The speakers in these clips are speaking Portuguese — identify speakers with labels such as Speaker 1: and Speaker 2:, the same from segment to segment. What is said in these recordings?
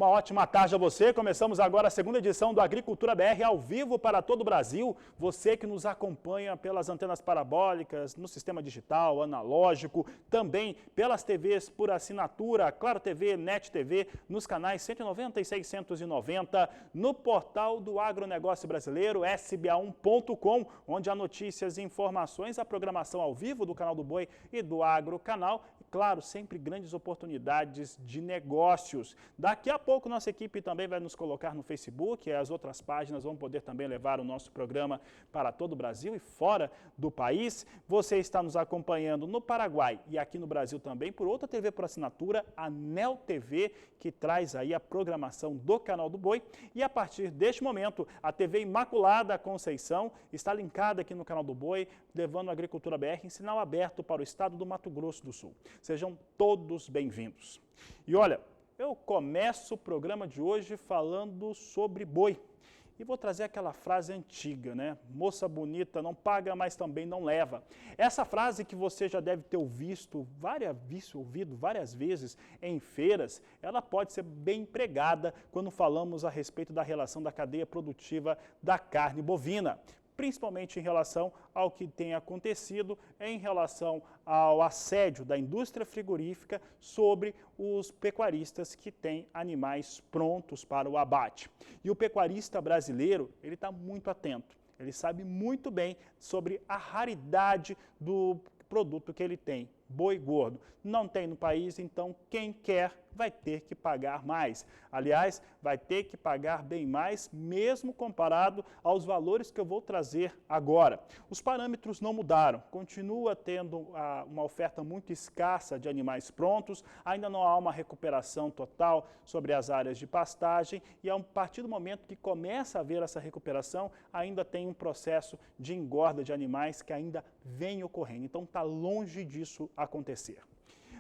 Speaker 1: Uma ótima tarde a você. Começamos agora a segunda edição do Agricultura BR ao vivo para todo o Brasil. Você que nos acompanha pelas antenas parabólicas, no sistema digital, analógico, também pelas TVs por assinatura, Claro TV, NET TV, nos canais 190 e 690, no portal do agronegócio brasileiro, sba1.com, onde há notícias e informações, a programação ao vivo do Canal do Boi e do Agro Canal. E, claro, sempre grandes oportunidades de negócios. Daqui a pouco nossa equipe também vai nos colocar no Facebook e as outras páginas vão poder também levar o nosso programa para todo o Brasil e fora do país. Você está nos acompanhando no Paraguai e aqui no Brasil também por outra TV por assinatura, a Nel TV, que traz aí a programação do Canal do Boi. E a partir deste momento, a TV Imaculada Conceição está linkada aqui no Canal do Boi, levando a Agricultura BR em sinal aberto para o estado do Mato Grosso do Sul. Sejam todos bem-vindos. E olha, eu começo o programa de hoje falando sobre boi. E vou trazer aquela frase antiga, né? Moça bonita não paga, mas também não leva. Essa frase que você já deve ter ouvido várias vezes em feiras, ela pode ser bem empregada quando falamos a respeito da relação da cadeia produtiva da carne bovina, principalmente em relação ao que tem acontecido em relação ao assédio da indústria frigorífica sobre os pecuaristas que têm animais prontos para o abate. E o pecuarista brasileiro, ele está muito atento, ele sabe muito bem sobre a raridade do produto que ele tem, boi gordo. Não tem no país, então quem quer vai ter que pagar mais. Aliás, vai ter que pagar bem mais, mesmo comparado aos valores que eu vou trazer agora. Os parâmetros não mudaram, continua tendo uma oferta muito escassa de animais prontos, ainda não há uma recuperação total sobre as áreas de pastagem e a partir do momento que começa a haver essa recuperação, ainda tem um processo de engorda de animais que ainda vem ocorrendo. Então está longe disso acontecer.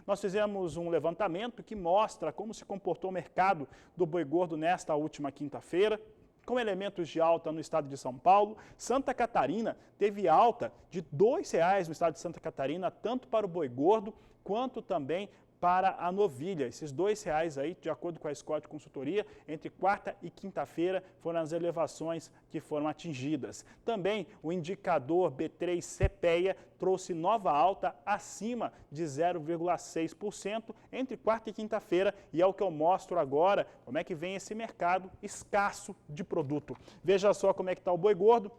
Speaker 1: Nós fizemos um levantamento que mostra como se comportou o mercado do boi gordo nesta última quinta-feira, com elementos de alta no estado de São Paulo. Santa Catarina teve alta de R$ 2,00 no estado de Santa Catarina, tanto para o boi gordo quanto também para a novilha. Esses R$ 2,00 aí, de acordo com a Scott Consultoria, entre quarta e quinta-feira foram as elevações que foram atingidas. Também o indicador B3 CPEA trouxe nova alta acima de 0,6% entre quarta e quinta-feira e é o que eu mostro agora, como é que vem esse mercado escasso de produto. Veja só como é que está o boi gordo.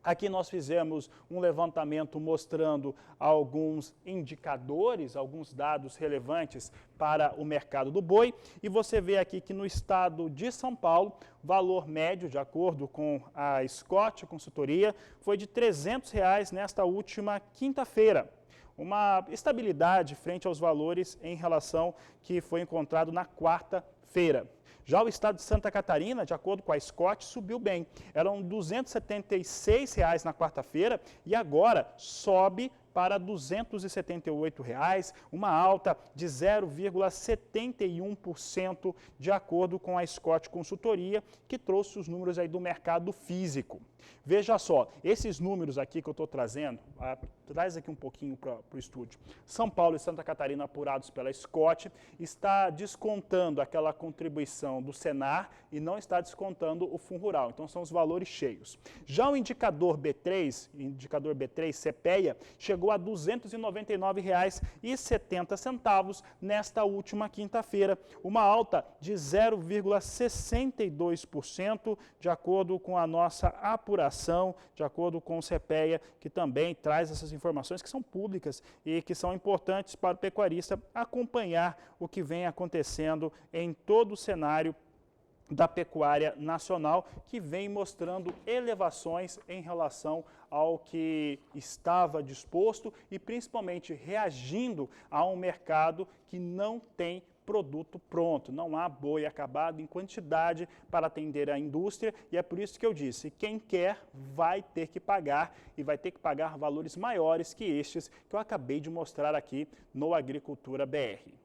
Speaker 1: Aqui nós fizemos um levantamento mostrando alguns indicadores, alguns dados relevantes para o mercado do boi. E você vê aqui que no estado de São Paulo, valor médio, de acordo com a Scott Consultoria, foi de R$ 300 nesta última quinta-feira. Uma estabilidade frente aos valores em relação que foi encontrado na quarta-feira. Já o estado de Santa Catarina, de acordo com a Scott, subiu bem. Eram R$ 276 na quarta-feira e agora sobe para R$ 278, uma alta de 0,71% de acordo com a Scott Consultoria, que trouxe os números aí do mercado físico. Veja só, esses números aqui que eu estou trazendo, traz aqui um pouquinho para o estúdio. São Paulo e Santa Catarina apurados pela Scott, está descontando aquela contribuição do Senar e não está descontando o Fundo Rural, então são os valores cheios. Já o indicador B3 CPEA, chegou a R$ 299,70 nesta última quinta-feira, uma alta de 0,62% de acordo com a nossa apuração, de acordo com o CPEA, que também traz essas informações que são públicas e que são importantes para o pecuarista acompanhar o que vem acontecendo em todo o cenário da pecuária nacional, que vem mostrando elevações em relação ao que estava disposto e principalmente reagindo a um mercado que não tem produto pronto, não há boi acabado em quantidade para atender a indústria e é por isso que eu disse, quem quer vai ter que pagar e vai ter que pagar valores maiores que estes que eu acabei de mostrar aqui no Agricultura BR.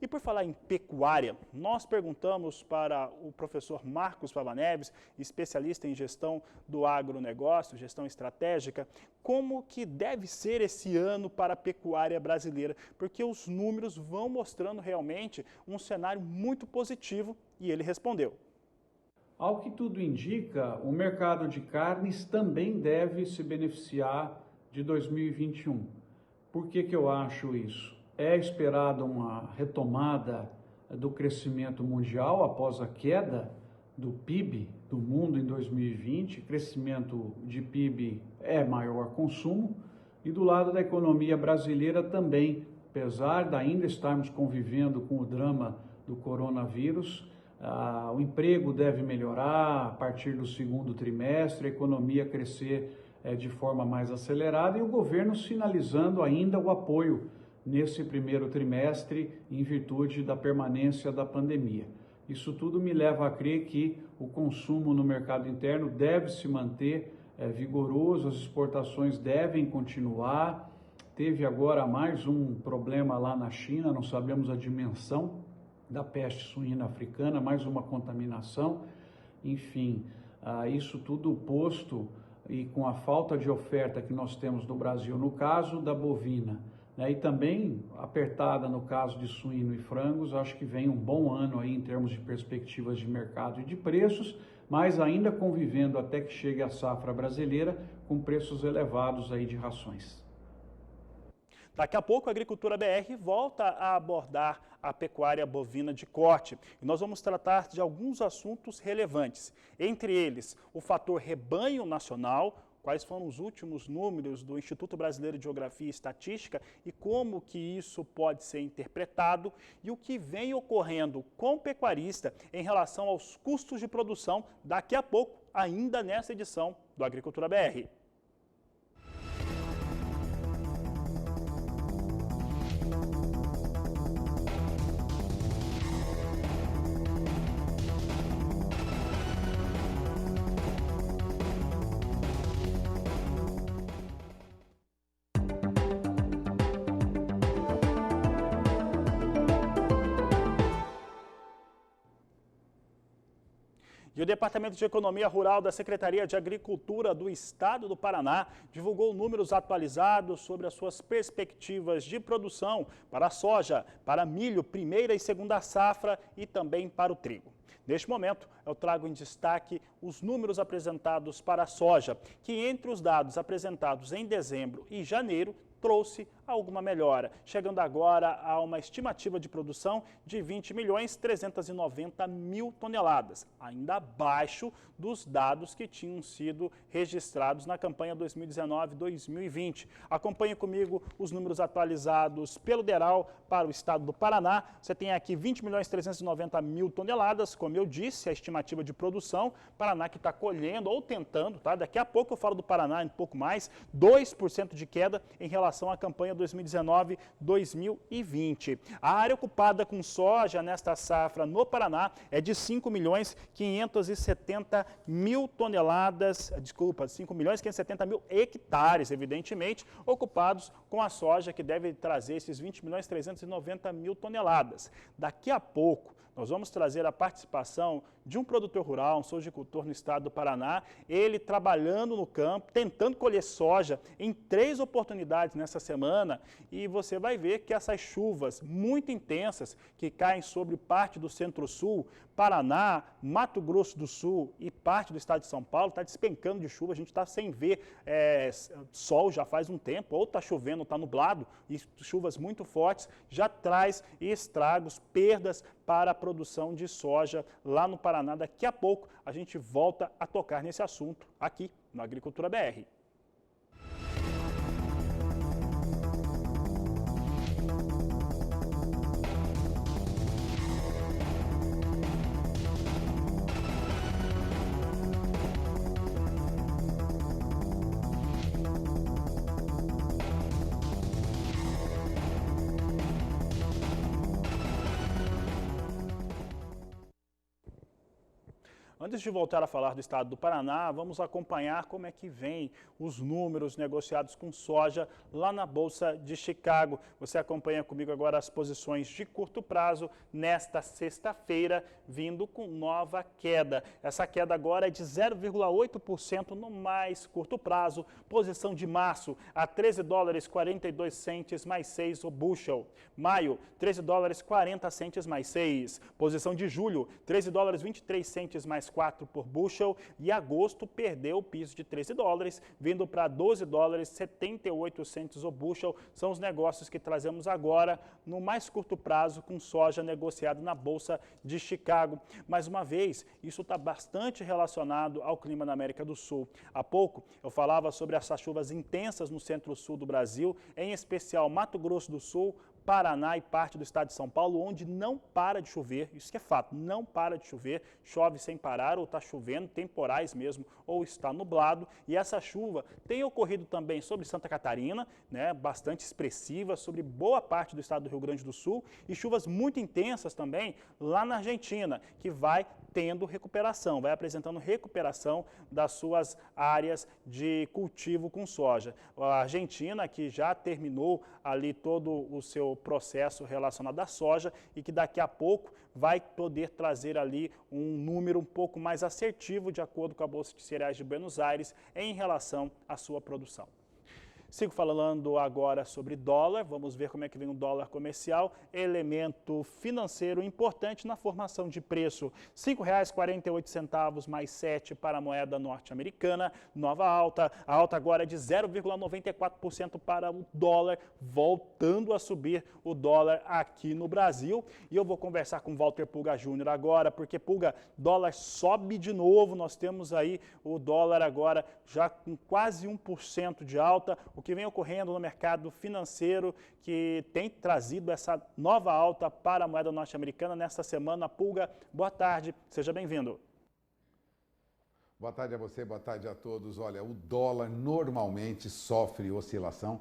Speaker 1: E por falar em pecuária, nós perguntamos para o professor Marcos Fava Neves, especialista em gestão do agronegócio, gestão estratégica, como que deve ser esse ano para a pecuária brasileira, porque os números vão mostrando realmente um cenário muito positivo e ele respondeu.
Speaker 2: Ao que tudo indica, o mercado de carnes também deve se beneficiar de 2021. Por que eu acho isso? É esperada uma retomada do crescimento mundial após a queda do PIB do mundo em 2020. Crescimento de PIB é maior consumo e do lado da economia brasileira também, apesar de ainda estarmos convivendo com o drama do coronavírus, o emprego deve melhorar a partir do segundo trimestre, a economia crescer de forma mais acelerada e o governo sinalizando ainda o apoio nesse primeiro trimestre em virtude da permanência da pandemia. Isso tudo me leva a crer que o consumo no mercado interno deve se manter vigoroso, as exportações devem continuar. Teve agora mais um problema lá na China, não sabemos a dimensão da peste suína africana, mais uma contaminação. Enfim, isso tudo posto e com a falta de oferta que nós temos no Brasil, no caso da bovina, e também apertada no caso de suíno e frangos, acho que vem um bom ano aí em termos de perspectivas de mercado e de preços, mas ainda convivendo até que chegue a safra brasileira com preços elevados aí de rações.
Speaker 1: Daqui a pouco a Agricultura BR volta a abordar a pecuária bovina de corte e nós vamos tratar de alguns assuntos relevantes, entre eles o fator rebanho nacional, quais foram os últimos números do Instituto Brasileiro de Geografia e Estatística e como que isso pode ser interpretado e o que vem ocorrendo com o pecuarista em relação aos custos de produção daqui a pouco, ainda nessa edição do Agricultura BR. E o Departamento de Economia Rural da Secretaria de Agricultura do Estado do Paraná divulgou números atualizados sobre as suas perspectivas de produção para a soja, para milho, primeira e segunda safra e também para o trigo. Neste momento, eu trago em destaque os números apresentados para a soja, que entre os dados apresentados em dezembro e janeiro, trouxe alguma melhora, chegando agora a uma estimativa de produção de 20.390.000 toneladas, ainda abaixo dos dados que tinham sido registrados na campanha 2019-2020. Acompanhe comigo os números atualizados pelo DERAL para o estado do Paraná. Você tem aqui 20.390.000 toneladas, como eu disse, a estimativa de produção. Paraná que está colhendo ou tentando, tá? Daqui a pouco eu falo do Paraná um pouco mais, 2% de queda em relação à campanha 2019-2020. A área ocupada com soja nesta safra no Paraná é de 5.570.000 toneladas, 5.570.000 hectares, evidentemente, ocupados com a soja que deve trazer esses 20.390.000 toneladas. Daqui a pouco, nós vamos trazer a participação de um produtor rural, um sojicultor no estado do Paraná, ele trabalhando no campo, tentando colher soja em 3 oportunidades nessa semana, e você vai ver que essas chuvas muito intensas que caem sobre parte do Centro-Sul, Paraná, Mato Grosso do Sul e parte do estado de São Paulo, está despencando de chuva, a gente está sem ver sol já faz um tempo, ou está chovendo, ou está nublado, e chuvas muito fortes já traz estragos, perdas para a produção de soja lá no Paraná. Daqui a pouco a gente volta a tocar nesse assunto aqui no Agricultura BR. Antes de voltar a falar do estado do Paraná, vamos acompanhar como é que vem os números negociados com soja lá na Bolsa de Chicago. Você acompanha comigo agora as posições de curto prazo nesta sexta-feira, vindo com nova queda. Essa queda agora é de 0,8% no mais curto prazo. Posição de março a 13 dólares 42 centes mais 6 o bushel. Maio, 13 dólares 40 centes mais 6. Posição de julho, 13 dólares 23 centes mais 4 por bushel. E agosto perdeu o piso de 13 dólares, vindo para 12 dólares 78 centes o bushel. São os negócios que trazemos agora no mais curto prazo com soja negociada na Bolsa de Chicago. Mais uma vez, isso está bastante relacionado ao clima na América do Sul. Há pouco eu falava sobre essas chuvas intensas no centro-sul do Brasil, em especial Mato Grosso do Sul, Paraná e parte do estado de São Paulo, onde não para de chover, isso que é fato, não para de chover, chove sem parar ou está chovendo, temporais mesmo, ou está nublado. E essa chuva tem ocorrido também sobre Santa Catarina, né, bastante expressiva, sobre boa parte do estado do Rio Grande do Sul, e chuvas muito intensas também lá na Argentina, que vai tendo recuperação, vai apresentando recuperação das suas áreas de cultivo com soja. A Argentina, que já terminou ali todo o seu processo relacionado à soja e que daqui a pouco vai poder trazer ali um número um pouco mais assertivo de acordo com a Bolsa de Cereais de Buenos Aires em relação à sua produção. Sigo falando agora sobre dólar, vamos ver como é que vem o dólar comercial, elemento financeiro importante na formação de preço. R$ 5,48 mais 7 para a moeda norte-americana, nova alta. A alta agora é de 0,94% para o dólar, voltando a subir o dólar aqui no Brasil. E eu vou conversar com Walter Pulga Júnior agora, porque Pulga, dólar sobe de novo, nós temos aí o dólar agora já com quase 1% de alta. O que vem ocorrendo no mercado financeiro que tem trazido essa nova alta para a moeda norte-americana nesta semana. Pulga, boa tarde, seja bem-vindo.
Speaker 3: Boa tarde a você, boa tarde a todos. Olha, o dólar normalmente sofre oscilação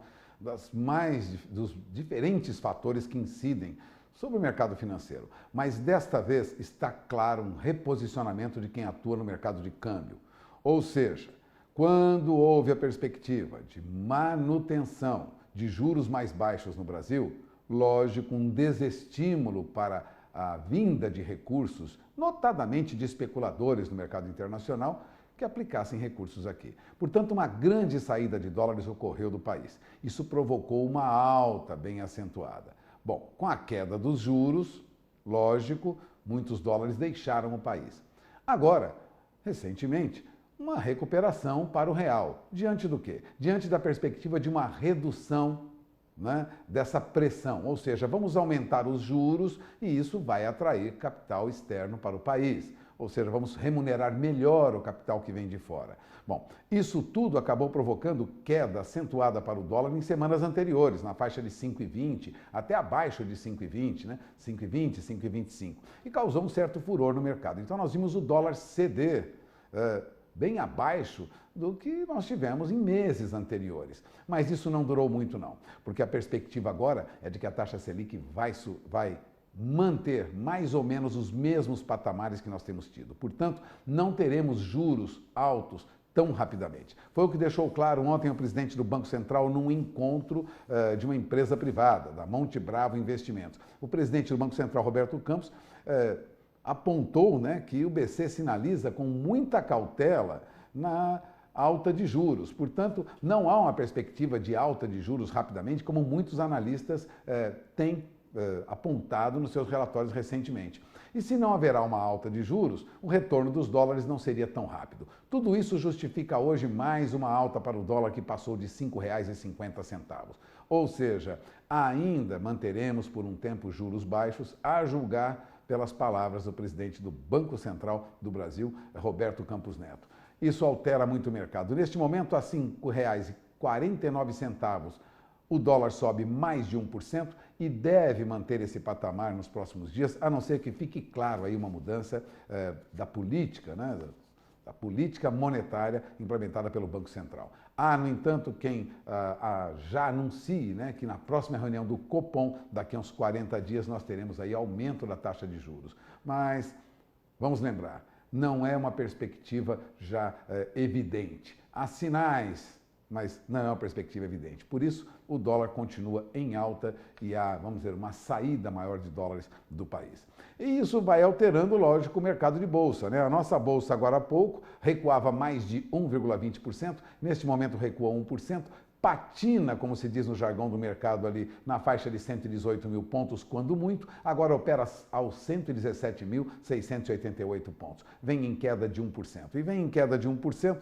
Speaker 3: dos diferentes fatores que incidem sobre o mercado financeiro. Mas desta vez está claro um reposicionamento de quem atua no mercado de câmbio. Ou seja, quando houve a perspectiva de manutenção de juros mais baixos no Brasil, lógico, um desestímulo para a vinda de recursos, notadamente de especuladores no mercado internacional, que aplicassem recursos aqui. Portanto, uma grande saída de dólares ocorreu do país. Isso provocou uma alta bem acentuada. Bom, com a queda dos juros, lógico, muitos dólares deixaram o país. Agora, recentemente, uma recuperação para o real. Diante do quê? Diante da perspectiva de uma redução, né, dessa pressão. Ou seja, vamos aumentar os juros e isso vai atrair capital externo para o país. Ou seja, vamos remunerar melhor o capital que vem de fora. Bom, isso tudo acabou provocando queda acentuada para o dólar em semanas anteriores, na faixa de 5,20, até abaixo de 5,20, né? 5,20, 5,25. E causou um certo furor no mercado. Então nós vimos o dólar ceder bem abaixo do que nós tivemos em meses anteriores. Mas isso não durou muito não, porque a perspectiva agora é de que a taxa Selic vai manter mais ou menos os mesmos patamares que nós temos tido. Portanto, não teremos juros altos tão rapidamente. Foi o que deixou claro ontem o presidente do Banco Central num encontro de uma empresa privada, da Monte Bravo Investimentos. O presidente do Banco Central, Roberto Campos, apontou, né, que o BC sinaliza com muita cautela na alta de juros. Portanto, não há uma perspectiva de alta de juros rapidamente, como muitos analistas têm apontado nos seus relatórios recentemente. E se não haverá uma alta de juros, o retorno dos dólares não seria tão rápido. Tudo isso justifica hoje mais uma alta para o dólar que passou de R$ 5,50. Ou seja, ainda manteremos por um tempo juros baixos, a julgar pelas palavras do presidente do Banco Central do Brasil, Roberto Campos Neto. Isso altera muito o mercado. Neste momento, a R$ 5,49, o dólar sobe mais de 1% e deve manter esse patamar nos próximos dias, a não ser que fique claro aí uma mudança da política, né, da política monetária implementada pelo Banco Central. Há, no entanto, quem já anuncie, né, que na próxima reunião do Copom, daqui a uns 40 dias, nós teremos aí aumento da taxa de juros. Mas, vamos lembrar, não é uma perspectiva já evidente. Há sinais, mas não é uma perspectiva evidente. Por isso, o dólar continua em alta e há, vamos dizer, uma saída maior de dólares do país. E isso vai alterando, lógico, o mercado de bolsa, né? A nossa bolsa, agora há pouco, recuava mais de 1,20%, neste momento recua 1%, patina, como se diz no jargão do mercado ali, na faixa de 118 mil pontos, quando muito, agora opera aos 117.688 pontos. Vem em queda de 1%. E vem em queda de 1%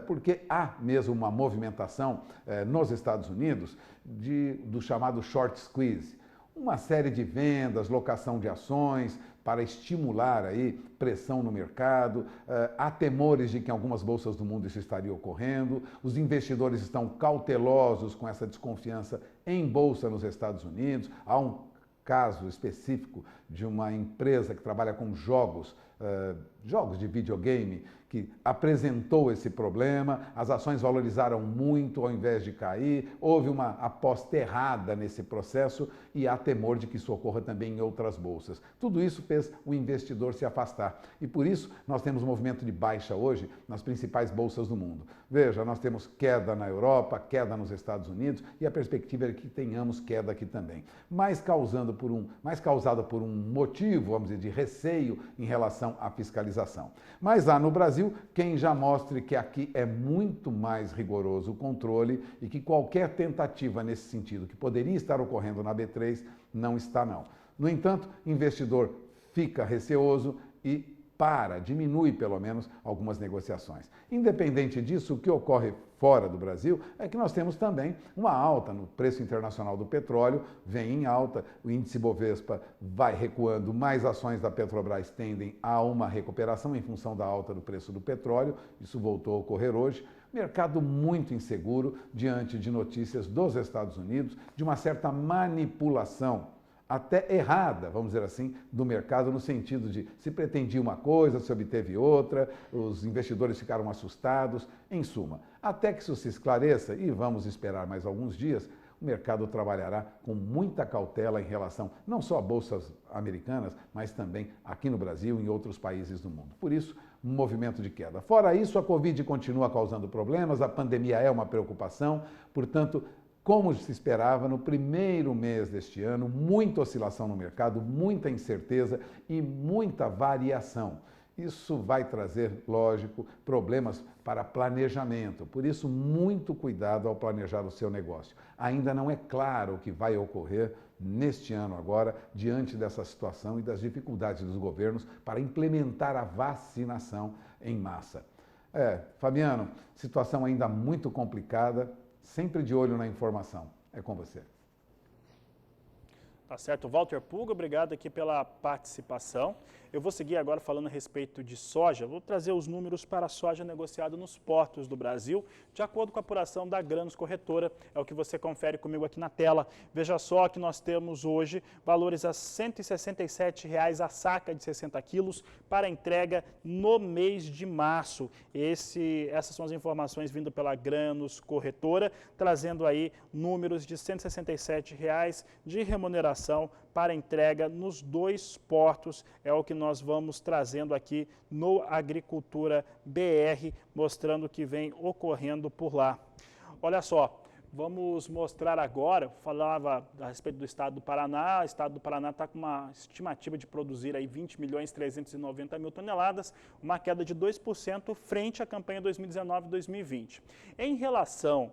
Speaker 3: porque há mesmo uma movimentação nos Estados Unidos do chamado short squeeze. Uma série de vendas, locação de ações, para estimular aí pressão no mercado. Há temores de que em algumas bolsas do mundo isso estaria ocorrendo. Os investidores estão cautelosos com essa desconfiança em bolsa nos Estados Unidos. Há um caso específico de uma empresa que trabalha com jogos de videogame, que apresentou esse problema, as ações valorizaram muito ao invés de cair, houve uma aposta errada nesse processo e há temor de que isso ocorra também em outras bolsas. Tudo isso fez o investidor se afastar e por isso nós temos um movimento de baixa hoje nas principais bolsas do mundo. Veja, nós temos queda na Europa, queda nos Estados Unidos e a perspectiva é que tenhamos queda aqui também, mais causada por um motivo, vamos dizer, de receio em relação à fiscalização. Mas há no Brasil quem já mostre que aqui é muito mais rigoroso o controle e que qualquer tentativa nesse sentido que poderia estar ocorrendo na B3 não está não. No entanto, investidor fica receoso e diminui pelo menos algumas negociações. Independente disso, o que ocorre fora do Brasil é que nós temos também uma alta no preço internacional do petróleo, vem em alta, o índice Bovespa vai recuando, mais ações da Petrobras tendem a uma recuperação em função da alta do preço do petróleo, isso voltou a ocorrer hoje. Mercado muito inseguro diante de notícias dos Estados Unidos, de uma certa manipulação até errada, vamos dizer assim, do mercado, no sentido de se pretendia uma coisa, se obteve outra, os investidores ficaram assustados, em suma. Até que isso se esclareça, e vamos esperar mais alguns dias, o mercado trabalhará com muita cautela em relação não só a bolsas americanas, mas também aqui no Brasil e em outros países do mundo. Por isso, um movimento de queda. Fora isso, a Covid continua causando problemas, a pandemia é uma preocupação, portanto, como se esperava, no primeiro mês deste ano, muita oscilação no mercado, muita incerteza e muita variação. Isso vai trazer, lógico, problemas para planejamento. Por isso, muito cuidado ao planejar o seu negócio. Ainda não é claro o que vai ocorrer neste ano agora, diante dessa situação e das dificuldades dos governos para implementar a vacinação em massa. Fabiano, situação ainda muito complicada, sempre de olho na informação. É com você.
Speaker 1: Tá certo. Walter Pulga, obrigado aqui pela participação. Eu vou seguir agora falando a respeito de soja. Vou trazer os números para a soja negociada nos portos do Brasil, de acordo com a apuração da Grãos Corretora. É o que você confere comigo aqui na tela. Veja só que nós temos hoje valores a R$ 167,00 a saca de 60 quilos para entrega no mês de março. Essas são as informações vindo pela Grãos Corretora, trazendo aí números de R$ 167,00 de remuneração para entrega nos dois portos, é o que nós vamos trazendo aqui no Agricultura BR, mostrando o que vem ocorrendo por lá. Olha só, vamos mostrar agora, falava a respeito do estado do Paraná, o estado do Paraná está com uma estimativa de produzir aí 20.390.000 toneladas, uma queda de 2% frente à campanha 2019-2020. Em relação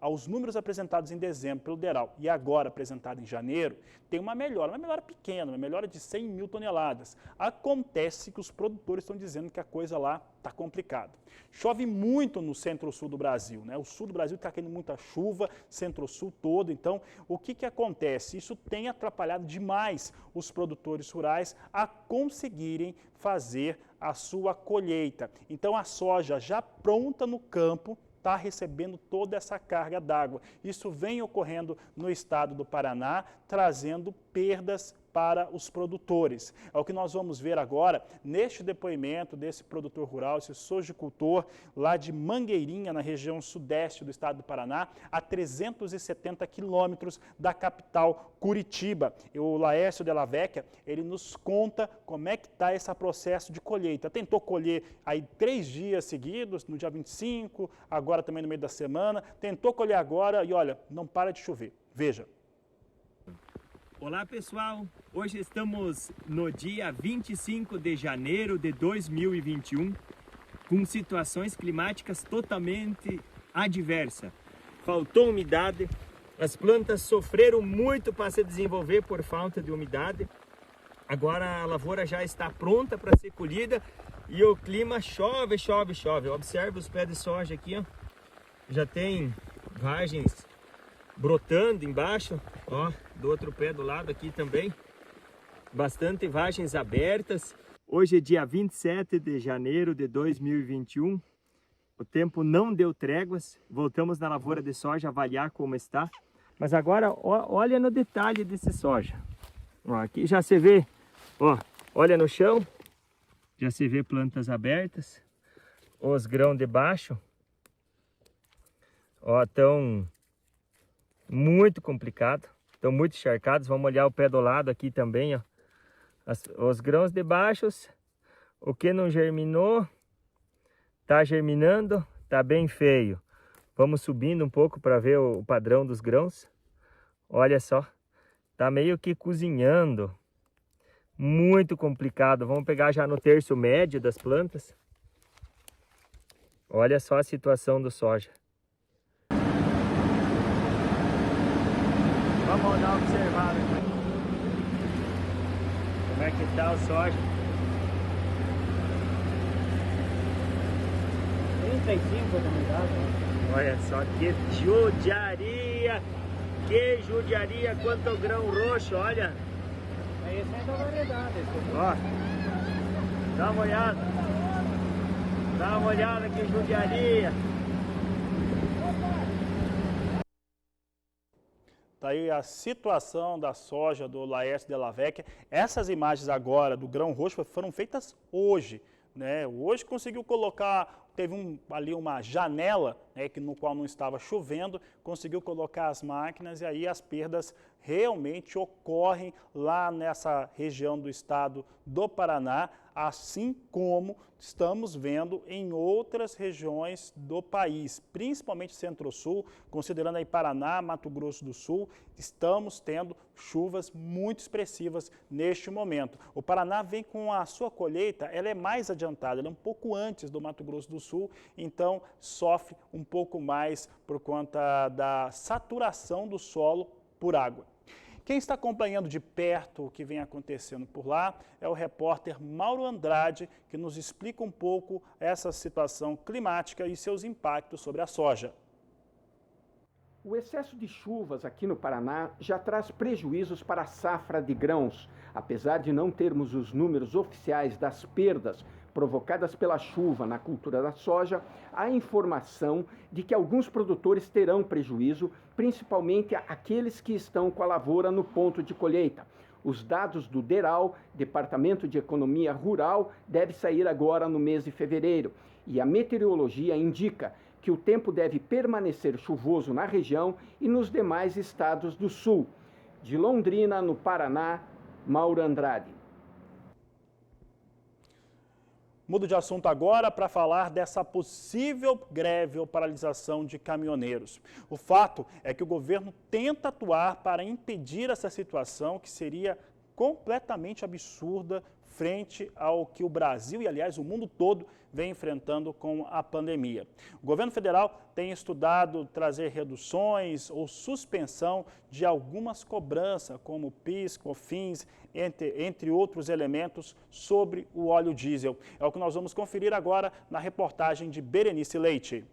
Speaker 1: aos números apresentados em dezembro pelo DERAL e agora apresentado em janeiro, tem uma melhora pequena, uma melhora de 100.000 toneladas. Acontece que os produtores estão dizendo que a coisa lá está complicada. Chove muito no centro-sul do Brasil, né? O sul do Brasil está caindo muita chuva, centro-sul todo, então o que acontece? Isso tem atrapalhado demais os produtores rurais a conseguirem fazer a sua colheita. Então a soja já pronta no campo, está recebendo toda essa carga d'água. Isso vem ocorrendo no estado do Paraná, trazendo perdas para os produtores. É o que nós vamos ver agora neste depoimento desse produtor rural, esse sojicultor lá de Mangueirinha, na região sudeste do estado do Paraná, a 370 quilômetros da capital Curitiba. E o Laércio Della Vecchia, ele nos conta como é que está esse processo de colheita. Tentou colher aí 3 dias seguidos, no dia 25, agora também no meio da semana, tentou colher agora e olha, não para de chover. Veja.
Speaker 4: Olá pessoal, hoje estamos no dia 25 de janeiro de 2021 com situações climáticas totalmente adversas. Faltou umidade, as plantas sofreram muito para se desenvolver por falta de umidade. Agora a lavoura já está pronta para ser colhida e o clima chove. Observe os pés de soja aqui, ó. Já tem vagens brotando embaixo, ó, do outro pé do lado aqui também, bastante vagens abertas. Hoje é dia 27 de janeiro de 2021, o tempo não deu tréguas, voltamos na lavoura de soja avaliar como está, mas agora ó, olha no detalhe desse soja, ó, aqui já se vê, ó, olha no chão, já se vê plantas abertas, os grãos de baixo, ó, estão muito complicado, estão muito encharcados. Vamos olhar o pé do lado aqui também, ó. Os grãos de baixo, o que não germinou, tá germinando, tá bem feio. Vamos subindo um pouco para ver o padrão dos grãos. Olha só, tá meio que cozinhando, muito complicado. Vamos pegar já no terço médio das plantas. Olha só a situação do soja. Vamos dar uma observada aqui. Como é que está o soja? 35 da umidade. Olha só que judiaria! Que judiaria! Quanto grão roxo, olha!
Speaker 2: Esse é da variedade.
Speaker 4: Ó, dá uma olhada. Dá uma olhada que judiaria!
Speaker 1: Está aí a situação da soja do Laércio Della Vecchia. Essas imagens agora do grão roxo foram feitas hoje, né? Hoje conseguiu colocar, teve ali uma janela, né, no qual não estava chovendo, conseguiu colocar as máquinas e aí as perdas realmente ocorrem lá nessa região do estado do Paraná, assim como estamos vendo em outras regiões do país, principalmente Centro-Sul, considerando aí Paraná, Mato Grosso do Sul, estamos tendo chuvas muito expressivas neste momento. O Paraná vem com a sua colheita, ela é mais adiantada, ela é um pouco antes do Mato Grosso do Sul, então sofre um pouco mais por conta da saturação do solo por água. Quem está acompanhando de perto o que vem acontecendo por lá é o repórter Mauro Andrade, que nos explica um pouco essa situação climática e seus impactos sobre a soja.
Speaker 5: O excesso de chuvas aqui no Paraná já traz prejuízos para a safra de grãos. Apesar de não termos os números oficiais das perdas provocadas pela chuva na cultura da soja, há informação de que alguns produtores terão prejuízo, principalmente aqueles que estão com a lavoura no ponto de colheita. Os dados do DERAL, Departamento de Economia Rural, devem sair agora no mês de fevereiro. E a meteorologia indica que o tempo deve permanecer chuvoso na região e nos demais estados do sul. De Londrina, no Paraná, Mauro Andrade.
Speaker 1: Mudo de assunto agora para falar dessa possível greve ou paralisação de caminhoneiros. O fato é que o governo tenta atuar para impedir essa situação que seria completamente absurda frente ao que o Brasil e, aliás, o mundo todo vem enfrentando com a pandemia. O governo federal tem estudado trazer reduções ou suspensão de algumas cobranças, como PIS, COFINS, entre outros elementos, sobre o óleo diesel. É o que nós vamos conferir agora na reportagem de Berenice Leite.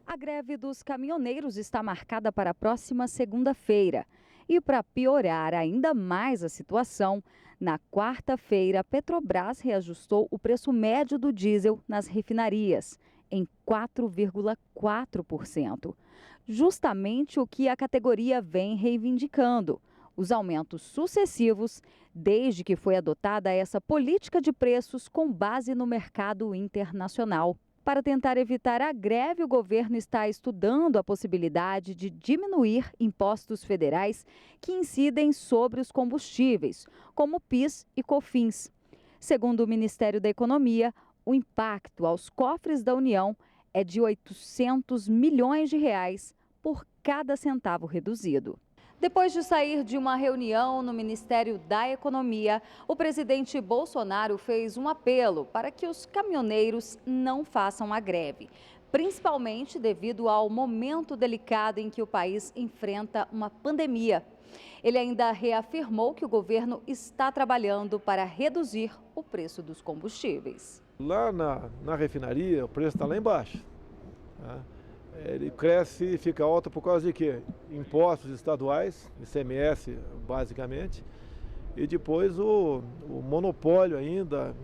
Speaker 6: A greve dos caminhoneiros está marcada para a próxima segunda-feira. E para piorar ainda mais a situação, na quarta-feira, a Petrobras reajustou o preço médio do diesel nas refinarias em 4,4%. Justamente o que a categoria vem reivindicando. os aumentos sucessivos desde que foi adotada essa política de preços com base no mercado internacional. Para tentar evitar a greve, o governo está estudando a possibilidade de diminuir impostos federais que incidem sobre os combustíveis, como PIS e COFINS. Segundo o Ministério da Economia, o impacto aos cofres da União é de R$ 800 milhões por cada centavo reduzido. Depois de sair de uma reunião no Ministério da Economia, o presidente Bolsonaro fez um apelo para que os caminhoneiros não façam a greve, principalmente devido ao momento delicado em que o país enfrenta uma pandemia. Ele ainda reafirmou que o governo está trabalhando para reduzir o preço dos combustíveis.
Speaker 7: Lá na refinaria, o preço está lá embaixo. Tá? Ele cresce e fica alto por causa de quê? Impostos estaduais, ICMS basicamente, e depois o monopólio ainda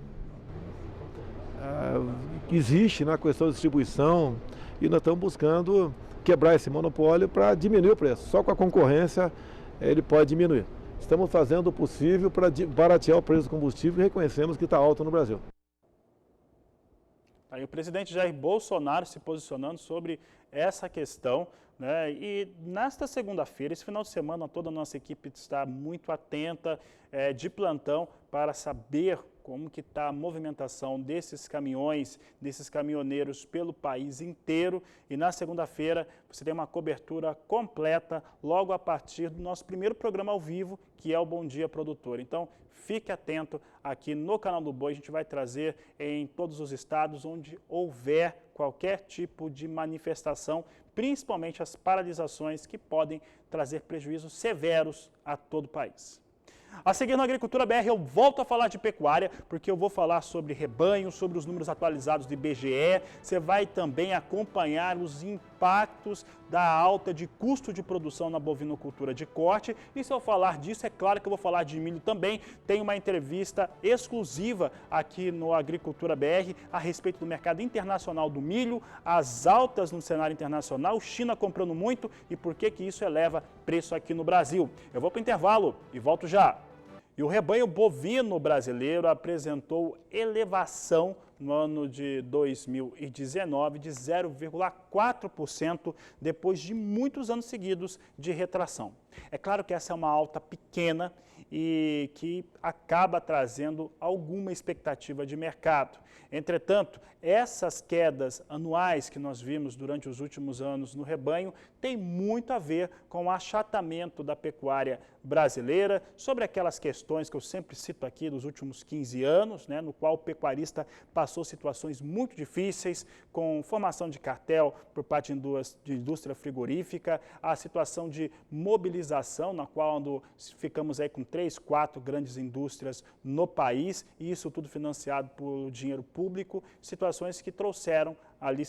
Speaker 7: que existe na questão de distribuição, e nós estamos buscando quebrar esse monopólio para diminuir o preço. Só com a concorrência ele pode diminuir. Estamos fazendo o possível para baratear o preço do combustível e reconhecemos que está alto no Brasil.
Speaker 1: Aí o presidente Jair Bolsonaro se posicionando sobre essa questão, né? E nesta segunda-feira, esse final de semana, toda a nossa equipe está muito atenta, de plantão, para saber como que está a movimentação desses caminhões, desses caminhoneiros pelo país inteiro. E na segunda-feira você tem uma cobertura completa logo a partir do nosso primeiro programa ao vivo, que é o Bom Dia Produtor. Então, fique atento aqui no canal do Boi, a gente vai trazer em todos os estados onde houver qualquer tipo de manifestação, principalmente as paralisações que podem trazer prejuízos severos a todo o país. A seguir no Agricultura BR eu volto a falar de pecuária, porque eu vou falar sobre rebanho, sobre os números atualizados do IBGE. Você vai também acompanhar os impactos da alta de custo de produção na bovinocultura de corte. E se eu falar disso, é claro que eu vou falar de milho também. Tem uma entrevista exclusiva aqui no Agricultura BR a respeito do mercado internacional do milho, as altas no cenário internacional, China comprando muito e por que isso eleva preço aqui no Brasil. Eu vou para o intervalo e volto já. E o rebanho bovino brasileiro apresentou elevação no ano de 2019 de 0,4% depois de muitos anos seguidos de retração. É claro que essa é uma alta pequena e que acaba trazendo alguma expectativa de mercado. Entretanto, essas quedas anuais que nós vimos durante os últimos anos no rebanho têm muito a ver com o achatamento da pecuária brasileira, sobre aquelas questões que eu sempre cito aqui dos últimos 15 anos, né, no qual o pecuarista passou situações muito difíceis, com formação de cartel por parte de indústria frigorífica, a situação de mobilização, na qual ficamos aí com 3, 4 grandes indústrias no país, e isso tudo financiado por dinheiro público, situações que trouxeram ali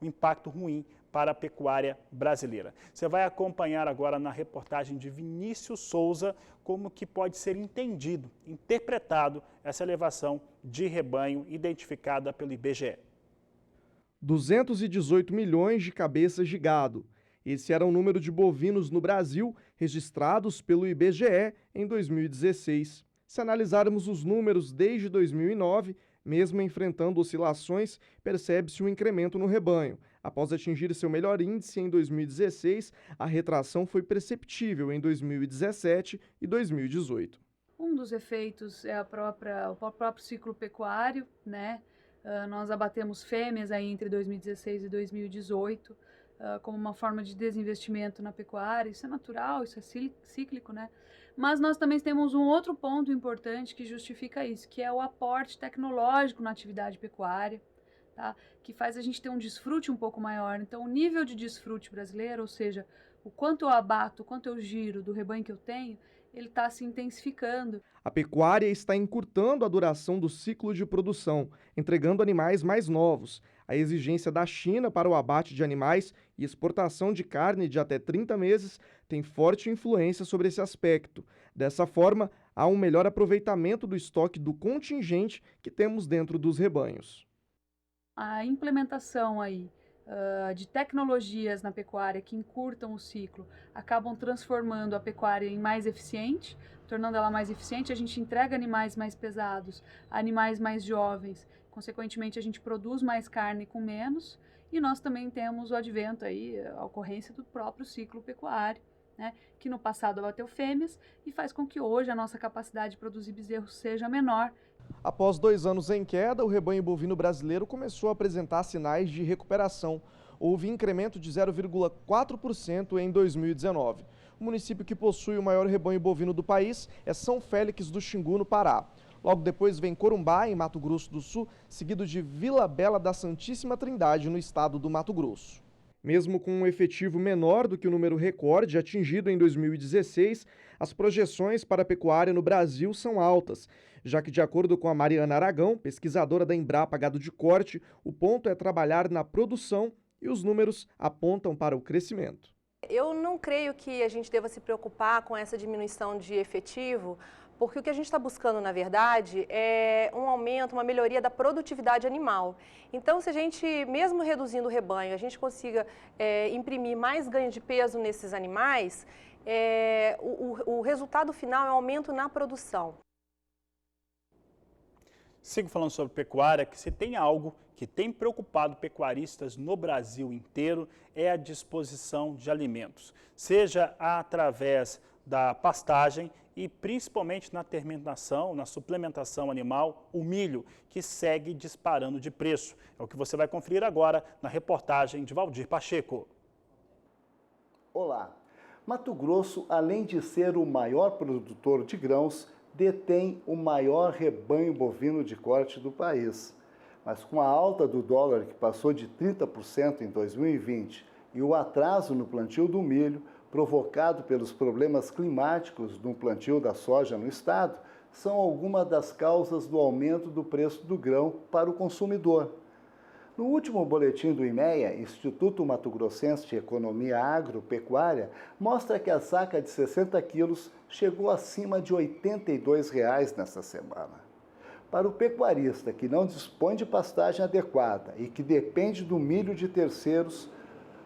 Speaker 1: um impacto ruim para a pecuária brasileira. Você vai acompanhar agora na reportagem de Vinícius Souza como que pode ser entendido, interpretado essa elevação de rebanho identificada pelo IBGE.
Speaker 8: 218 milhões de cabeças de gado. Esse era o número de bovinos no Brasil registrados pelo IBGE em 2016. Se analisarmos os números desde 2009, mesmo enfrentando oscilações, percebe-se um incremento no rebanho. Após atingir seu melhor índice em 2016, a retração foi perceptível em 2017 e 2018.
Speaker 9: Um dos efeitos é o próprio ciclo pecuário, né? Nós abatemos fêmeas aí entre 2016 e 2018 como uma forma de desinvestimento na pecuária. Isso é natural, isso é cíclico, né? Mas nós também temos um outro ponto importante que justifica isso, que é o aporte tecnológico na atividade pecuária, tá? Que faz a gente ter um desfrute um pouco maior. Então, o nível de desfrute brasileiro, ou seja, o quanto eu abato, o quanto eu giro do rebanho que eu tenho, ele está se intensificando.
Speaker 8: A pecuária está encurtando a duração do ciclo de produção, entregando animais mais novos. A exigência da China para o abate de animais e exportação de carne de até 30 meses tem forte influência sobre esse aspecto. Dessa forma, há um melhor aproveitamento do estoque do contingente que temos dentro dos rebanhos.
Speaker 9: A implementação aí de tecnologias na pecuária que encurtam o ciclo, acabam transformando a pecuária em mais eficiente, tornando ela mais eficiente. A gente entrega animais mais pesados, animais mais jovens, consequentemente a gente produz mais carne com menos, e nós também temos o advento aí, a ocorrência do próprio ciclo pecuário, né, que no passado abateu fêmeas e faz com que hoje a nossa capacidade de produzir bezerros seja menor.
Speaker 8: Após 2 anos em queda, o rebanho bovino brasileiro começou a apresentar sinais de recuperação. Houve incremento de 0,4% em 2019. O município que possui o maior rebanho bovino do país é São Félix do Xingu, no Pará. Logo depois vem Corumbá, em Mato Grosso do Sul, seguido de Vila Bela da Santíssima Trindade, no estado do Mato Grosso. Mesmo com um efetivo menor do que o número recorde atingido em 2016, as projeções para a pecuária no Brasil são altas, já que, de acordo com a Mariana Aragão, pesquisadora da Embrapa Gado de Corte, o ponto é trabalhar na produção e os números apontam para o crescimento.
Speaker 10: Eu não creio que a gente deva se preocupar com essa diminuição de efetivo, porque o que a gente está buscando, na verdade, é um aumento, uma melhoria da produtividade animal. Então, se a gente, mesmo reduzindo o rebanho, a gente consiga imprimir mais ganho de peso nesses animais, o resultado final é um aumento na produção.
Speaker 1: Sigo falando sobre pecuária, que se tem algo que tem preocupado pecuaristas no Brasil inteiro é a disposição de alimentos, seja através da pastagem e principalmente na terminação, na suplementação animal, o milho, que segue disparando de preço. É o que você vai conferir agora na reportagem de Valdir Pacheco.
Speaker 11: Olá! Mato Grosso, além de ser o maior produtor de grãos, detém o maior rebanho bovino de corte do país. Mas com a alta do dólar, que passou de 30% em 2020, e o atraso no plantio do milho, provocado pelos problemas climáticos no plantio da soja no estado, são algumas das causas do aumento do preço do grão para o consumidor. No último boletim do IMEA, Instituto Mato Grossense de Economia Agropecuária, mostra que a saca de 60 quilos chegou acima de R$ 82,00 nesta semana. Para o pecuarista que não dispõe de pastagem adequada e que depende do milho de terceiros,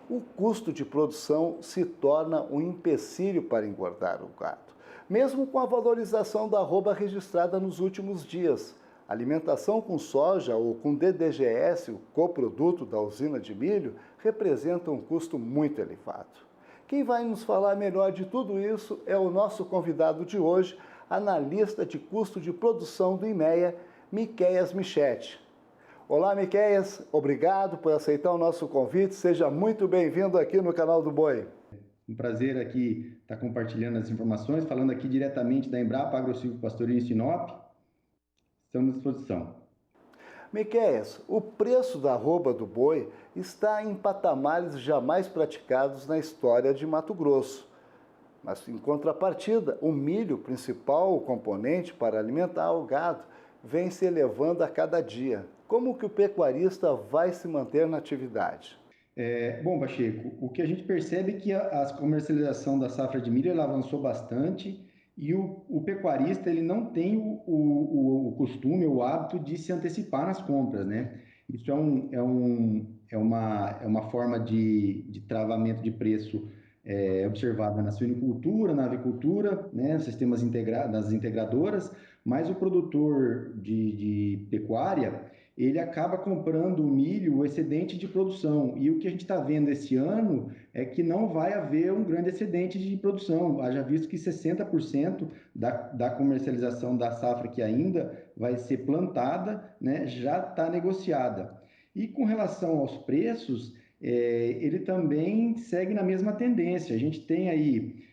Speaker 11: o custo de produção se torna um empecilho para engordar o gado. Mesmo com a valorização da arroba registrada nos últimos dias, alimentação com soja ou com DDGS, o coproduto da usina de milho, representa um custo muito elevado. Quem vai nos falar melhor de tudo isso é o nosso convidado de hoje, analista de custo de produção do IMEA, Miqueias Michetti. Olá, Miqueias, obrigado por aceitar o nosso convite, seja muito bem-vindo aqui no canal do Boi.
Speaker 12: Um prazer aqui estar compartilhando as informações, falando aqui diretamente da Embrapa Agrosilvo Pastoril em Sinop. Estamos à disposição.
Speaker 11: Miqueias, o preço da arroba do boi está em patamares jamais praticados na história de Mato Grosso. Mas, em contrapartida, o milho, principal componente para alimentar o gado, vem se elevando a cada dia. Como que o pecuarista vai se manter na atividade?
Speaker 12: Bom, Pacheco, o que a gente percebe é que a comercialização da safra de milho ela avançou bastante e o pecuarista ele não tem o costume, o hábito de se antecipar nas compras, né? Isso é uma forma de travamento de preço observada na suinocultura, na avicultura, né, sistemas das integradoras, mas o produtor de pecuária, ele acaba comprando o milho, o excedente de produção. E o que a gente está vendo esse ano é que não vai haver um grande excedente de produção. Haja visto que 60% da comercialização da safra que ainda vai ser plantada, né, já está negociada. E com relação aos preços, ele também segue na mesma tendência. A gente tem aí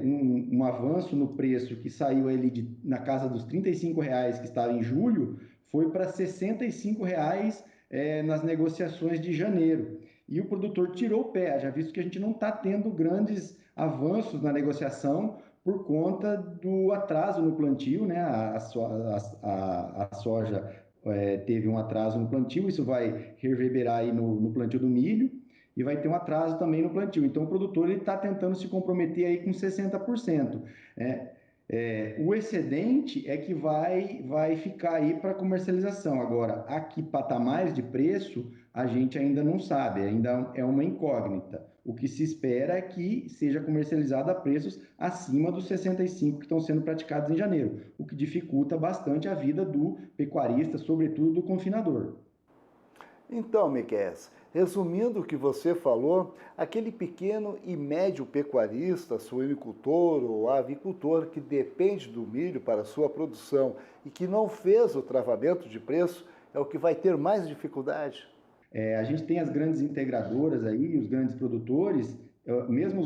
Speaker 12: um avanço no preço que saiu ali na casa dos R$ 35,00 que estava em julho, foi para R$ 65,00 nas negociações de janeiro. E o produtor tirou o pé, já visto que a gente não está tendo grandes avanços na negociação por conta do atraso no plantio, né? A soja teve um atraso no plantio, isso vai reverberar aí no plantio do milho e vai ter um atraso também no plantio. Então o produtor está tentando se comprometer aí com 60%. O excedente é que vai ficar aí para comercialização. Agora, a que patamares de preço a gente ainda não sabe, ainda é uma incógnita. O que se espera é que seja comercializado a preços acima dos 65 que estão sendo praticados em janeiro, o que dificulta bastante a vida do pecuarista, sobretudo do confinador.
Speaker 11: Então, Miquel, resumindo o que você falou, aquele pequeno e médio pecuarista, suinicultor ou avicultor que depende do milho para sua produção e que não fez o travamento de preço é o que vai ter mais dificuldade?
Speaker 12: A gente tem as grandes integradoras aí, os grandes produtores, mesmo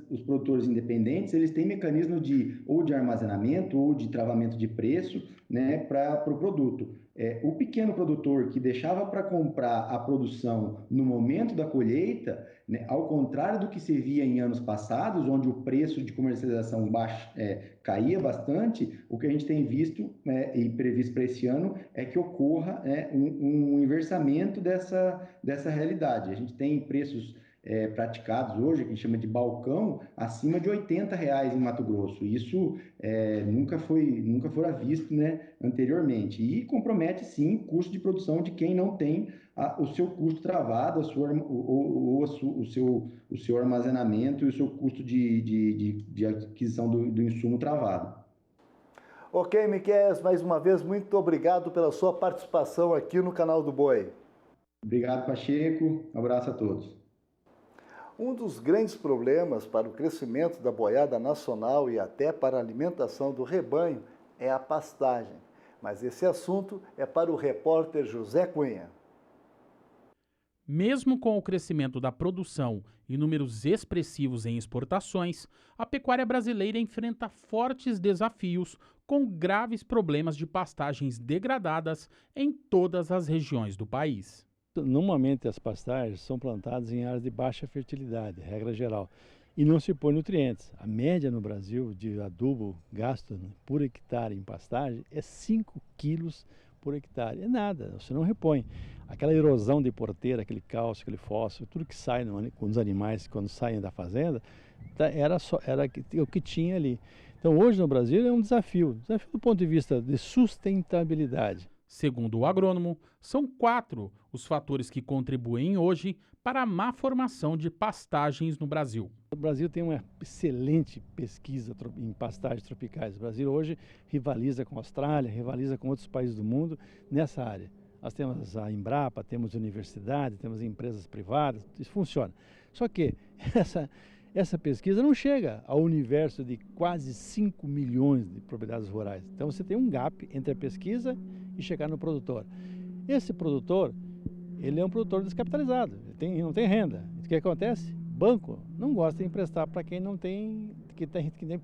Speaker 12: os produtores independentes, eles têm mecanismo ou de armazenamento ou de travamento de preço, né, para o produto. O pequeno produtor que deixava para comprar a produção no momento da colheita, né, ao contrário do que se via em anos passados, onde o preço de comercialização caía bastante, o que a gente tem visto, e previsto para esse ano é que ocorra um inversamento dessa realidade. A gente tem preços praticados hoje, que a gente chama de balcão, acima de R$80 em Mato Grosso. Isso nunca fora visto, né, anteriormente. E compromete, sim, o custo de produção de quem não tem o seu custo travado, o seu armazenamento e o seu custo de aquisição do insumo travado.
Speaker 11: Ok, Miquel, mais uma vez, muito obrigado pela sua participação aqui no Canal do Boi.
Speaker 12: Obrigado, Pacheco. Um abraço a todos.
Speaker 11: Um dos grandes problemas para o crescimento da boiada nacional e até para a alimentação do rebanho é a pastagem. Mas esse assunto é para o repórter José Cunha.
Speaker 13: Mesmo com o crescimento da produção e números expressivos em exportações, a pecuária brasileira enfrenta fortes desafios com graves problemas de pastagens degradadas em todas as regiões do país.
Speaker 14: Normalmente as pastagens são plantadas em áreas de baixa fertilidade, regra geral, e não se põe nutrientes. A média no Brasil de adubo gasto por hectare em pastagem é 5 quilos por hectare. É nada, você não repõe. Aquela erosão de porteira, aquele cálcio, aquele fósforo, tudo que sai com os animais quando saem da fazenda, era o que tinha ali. Então hoje no Brasil é um desafio do ponto de vista de sustentabilidade.
Speaker 13: Segundo o agrônomo, são 4 os fatores que contribuem hoje para a má formação de pastagens no Brasil.
Speaker 14: O Brasil tem uma excelente pesquisa em pastagens tropicais. O Brasil hoje rivaliza com a Austrália, rivaliza com outros países do mundo nessa área. Nós temos a Embrapa, temos universidade, temos empresas privadas, isso funciona. Só que essa pesquisa não chega ao universo de quase 5 milhões de propriedades rurais. Então você tem um gap entre a pesquisa e chegar no produtor. Esse produtor, ele é um produtor descapitalizado, ele não tem renda. O que acontece? Banco não gosta de emprestar para quem não tem,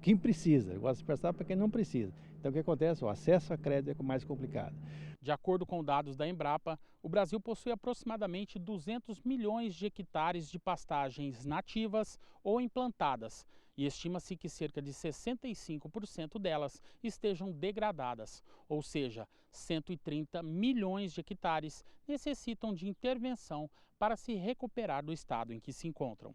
Speaker 14: quem precisa, gosta de emprestar para quem não precisa. Então o que acontece? O acesso a crédito é mais complicado.
Speaker 13: De acordo com dados da Embrapa, o Brasil possui aproximadamente 200 milhões de hectares de pastagens nativas ou implantadas, e estima-se que cerca de 65% delas estejam degradadas, ou seja, 130 milhões de hectares necessitam de intervenção para se recuperar do estado em que se encontram.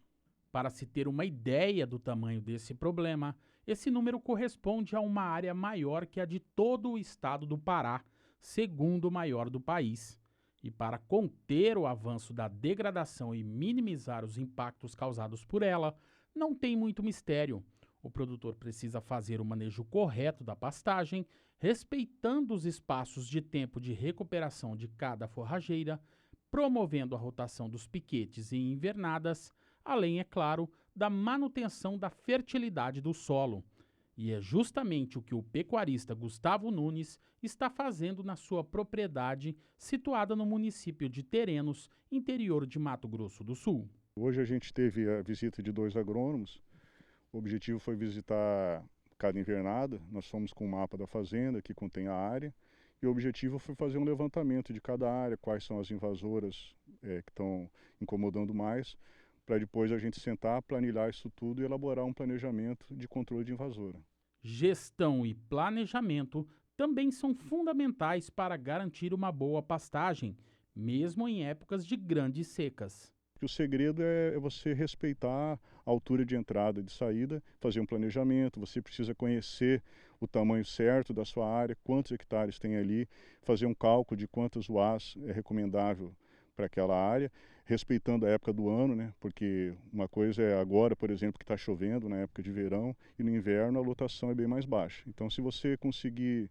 Speaker 13: Para se ter uma ideia do tamanho desse problema, esse número corresponde a uma área maior que a de todo o estado do Pará, segundo maior do país. E para conter o avanço da degradação e minimizar os impactos causados por ela, não tem muito mistério. O produtor precisa fazer o manejo correto da pastagem, respeitando os espaços de tempo de recuperação de cada forrageira, promovendo a rotação dos piquetes e invernadas, além, é claro, da manutenção da fertilidade do solo. E é justamente o que o pecuarista Gustavo Nunes está fazendo na sua propriedade, situada no município de Terenos, interior de Mato Grosso do Sul.
Speaker 15: Hoje a gente teve a visita de 2 agrônomos. O objetivo foi visitar cada invernada. Nós fomos com o mapa da fazenda, que contém a área. E o objetivo foi fazer um levantamento de cada área, quais são as invasoras que estão incomodando mais, para depois a gente sentar, planilhar isso tudo e elaborar um planejamento de controle de invasora.
Speaker 13: Gestão e planejamento também são fundamentais para garantir uma boa pastagem, mesmo em épocas de grandes secas.
Speaker 15: O segredo é você respeitar a altura de entrada e de saída, fazer um planejamento, você precisa conhecer o tamanho certo da sua área, quantos hectares tem ali, fazer um cálculo de quantas UAs é recomendável para aquela área, respeitando a época do ano, né? Porque uma coisa é agora, por exemplo, que está chovendo na época de verão, e no inverno a lotação é bem mais baixa. Então, se você conseguir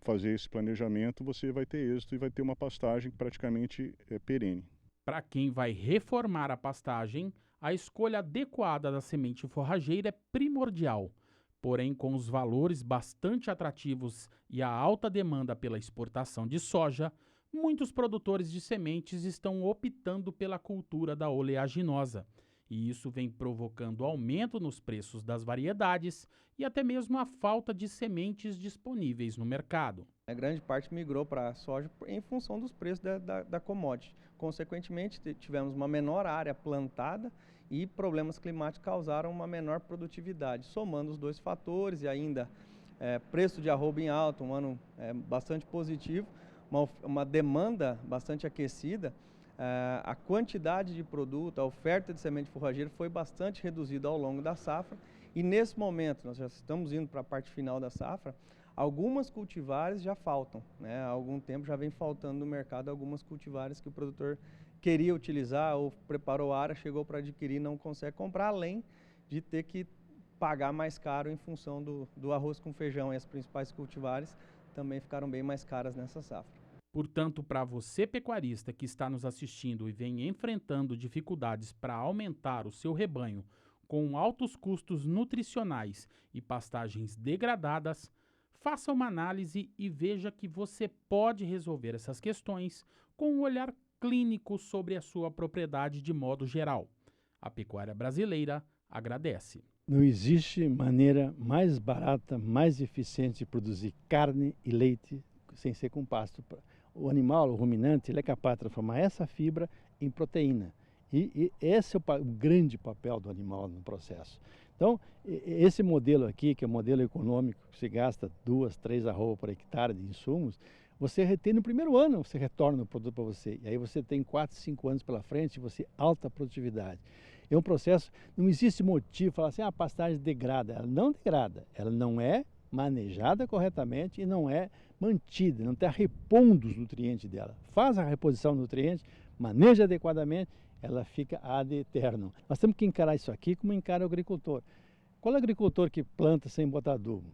Speaker 15: fazer esse planejamento, você vai ter êxito e vai ter uma pastagem praticamente perene.
Speaker 13: Para quem vai reformar a pastagem, a escolha adequada da semente forrageira é primordial. Porém, com os valores bastante atrativos e a alta demanda pela exportação de soja, muitos produtores de sementes estão optando pela cultura da oleaginosa. E isso vem provocando aumento nos preços das variedades e até mesmo a falta de sementes disponíveis no mercado.
Speaker 16: A grande parte migrou para a soja em função dos preços da commodity. Consequentemente, tivemos uma menor área plantada e problemas climáticos causaram uma menor produtividade. Somando os dois fatores e ainda preço de arroba em alta, um ano bastante positivo, uma demanda bastante aquecida, a quantidade de produto, a oferta de semente forrageira foi bastante reduzida ao longo da safra e nesse momento, nós já estamos indo para a parte final da safra, algumas cultivares já faltam, né? Há algum tempo já vem faltando no mercado algumas cultivares que o produtor queria utilizar ou preparou a área, chegou para adquirir e não consegue comprar, além de ter que pagar mais caro em função do arroz com feijão, e as principais cultivares também ficaram bem mais caras nessa safra.
Speaker 13: Portanto, para você pecuarista que está nos assistindo e vem enfrentando dificuldades para aumentar o seu rebanho com altos custos nutricionais e pastagens degradadas, faça uma análise e veja que você pode resolver essas questões com um olhar clínico sobre a sua propriedade de modo geral. A pecuária brasileira agradece.
Speaker 14: Não existe maneira mais barata, mais eficiente de produzir carne e leite sem ser com pasto. O animal, o ruminante, ele é capaz de transformar essa fibra em proteína. E esse é o grande papel do animal no processo. Então, esse modelo aqui, que é o modelo econômico, que se gasta 2, 3 arrobas por hectare de insumos, você retém no primeiro ano, você retorna o produto para você. E aí você tem 4, 5 anos pela frente, você alta produtividade. É um processo, não existe motivo falar assim, a pastagem degrada. Ela não degrada, ela não é manejada corretamente e não é mantida, não está repondo os nutrientes dela. Faz a reposição de nutrientes, maneja adequadamente, ela fica ad eterno. Nós temos que encarar isso aqui como encara o agricultor. Qual é o agricultor que planta sem botar adubo?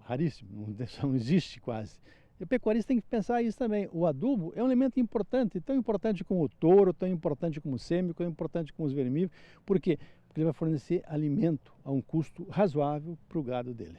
Speaker 14: Raríssimo, não existe quase. E o pecuarista tem que pensar isso também. O adubo é um elemento importante, tão importante como o touro, tão importante como o sêmico, tão importante como os vermíferos. Por quê? Porque ele vai fornecer alimento a um custo razoável para o gado dele.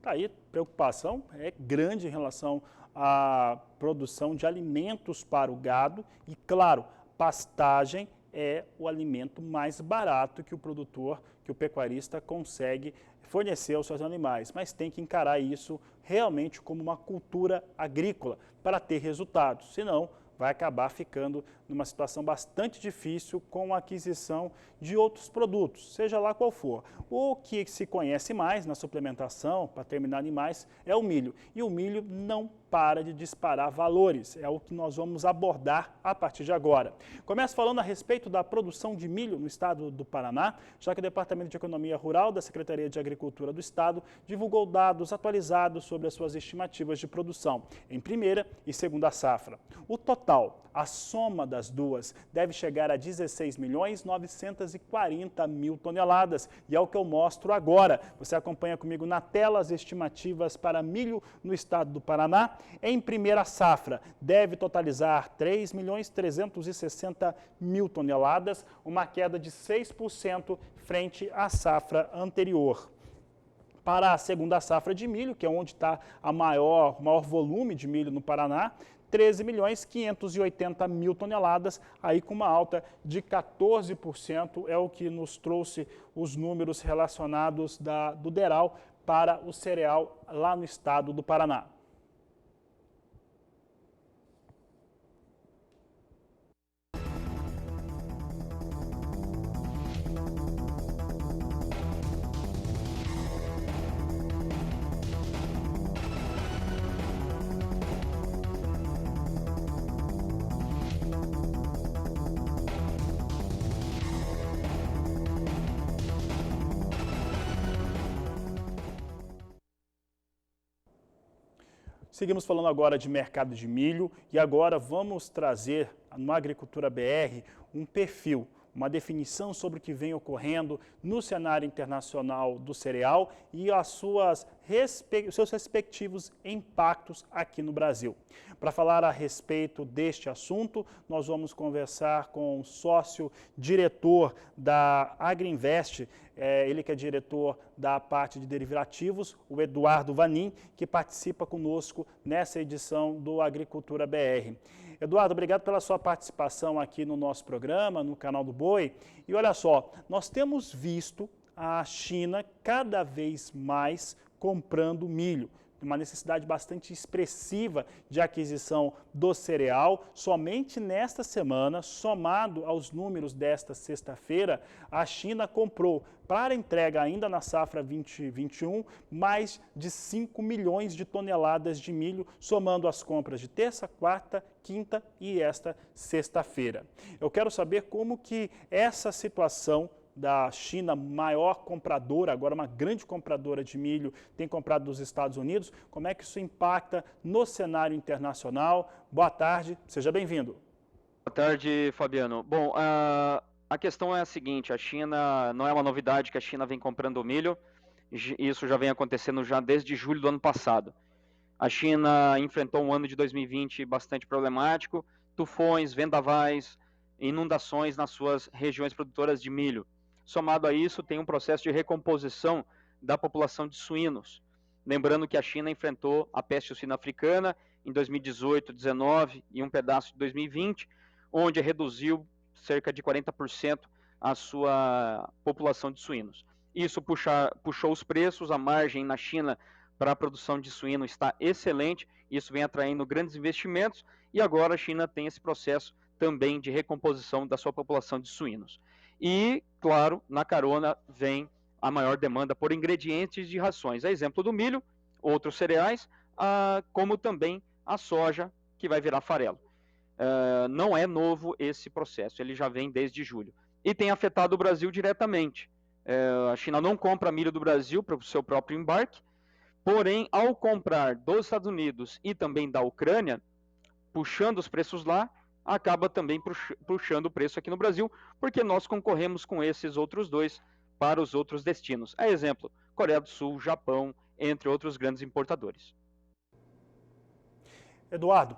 Speaker 1: Tá aí, preocupação é grande em relação à produção de alimentos para o gado e, claro, pastagem é o alimento mais barato que o produtor, que o pecuarista consegue fornecer aos seus animais, mas tem que encarar isso realmente como uma cultura agrícola para ter resultados, senão vai acabar ficando numa situação bastante difícil com a aquisição de outros produtos, seja lá qual for. O que se conhece mais na suplementação para terminar animais é o milho, e o milho não para de disparar valores, é o que nós vamos abordar a partir de agora. Começo falando a respeito da produção de milho no estado do Paraná, já que o Departamento de Economia Rural da Secretaria de Agricultura do Estado divulgou dados atualizados sobre as suas estimativas de produção em primeira e segunda safra. O total, a soma das duas, deve chegar a 16.940.000 toneladas, e é o que eu mostro agora. Você acompanha comigo na tela as estimativas para milho no estado do Paraná. Em primeira safra, deve totalizar 3.360.000 toneladas, uma queda de 6% frente à safra anterior. Para a segunda safra de milho, que é onde está o maior volume de milho no Paraná, 13.580.000 toneladas, aí com uma alta de 14%, é o que nos trouxe os números relacionados do DERAL para o cereal lá no estado do Paraná. Seguimos falando agora de mercado de milho e agora vamos trazer no Agricultura BR um perfil, uma definição sobre o que vem ocorrendo no cenário internacional do cereal e os seus respectivos impactos aqui no Brasil. Para falar a respeito deste assunto, nós vamos conversar com o sócio-diretor da Agrinvest, ele que é diretor da parte de derivativos, o Eduardo Vanin, que participa conosco nessa edição do Agricultura BR. Eduardo, obrigado pela sua participação aqui no nosso programa, no canal do Boi. E olha só, nós temos visto a China cada vez mais comprando milho, uma necessidade bastante expressiva de aquisição do cereal. Somente nesta semana, somado aos números desta sexta-feira, a China comprou, para entrega ainda na safra 2021, mais de 5 milhões de toneladas de milho, somando as compras de terça, quarta, quinta e esta sexta-feira. Eu quero saber como que essa situação da China, maior compradora, agora uma grande compradora de milho, tem comprado dos Estados Unidos, como é que isso impacta no cenário internacional? Boa tarde, seja bem-vindo.
Speaker 17: Boa tarde, Fabiano. Bom, a questão é a seguinte, a China, não é uma novidade que a China vem comprando milho, isso já vem acontecendo já desde julho do ano passado. A China enfrentou um ano de 2020 bastante problemático, tufões, vendavais, inundações nas suas regiões produtoras de milho. Somado a isso, tem um processo de recomposição da população de suínos. Lembrando que a China enfrentou a peste suína africana em 2018, 2019 e um pedaço de 2020, onde reduziu cerca de 40% a sua população de suínos. Isso puxou os preços, a margem na China para a produção de suíno está excelente, isso vem atraindo grandes investimentos e agora a China tem esse processo também de recomposição da sua população de suínos. E, claro, na carona vem a maior demanda por ingredientes de rações. A exemplo do milho, outros cereais, como também a soja, que vai virar farelo. Não é novo esse processo, ele já vem desde julho. E tem afetado o Brasil diretamente. A China não compra milho do Brasil para o seu próprio embarque, porém, ao comprar dos Estados Unidos e também da Ucrânia, puxando os preços lá, acaba também puxando o preço aqui no Brasil, porque nós concorremos com esses outros dois para os outros destinos. A exemplo, Coreia do Sul, Japão, entre outros grandes importadores.
Speaker 1: Eduardo,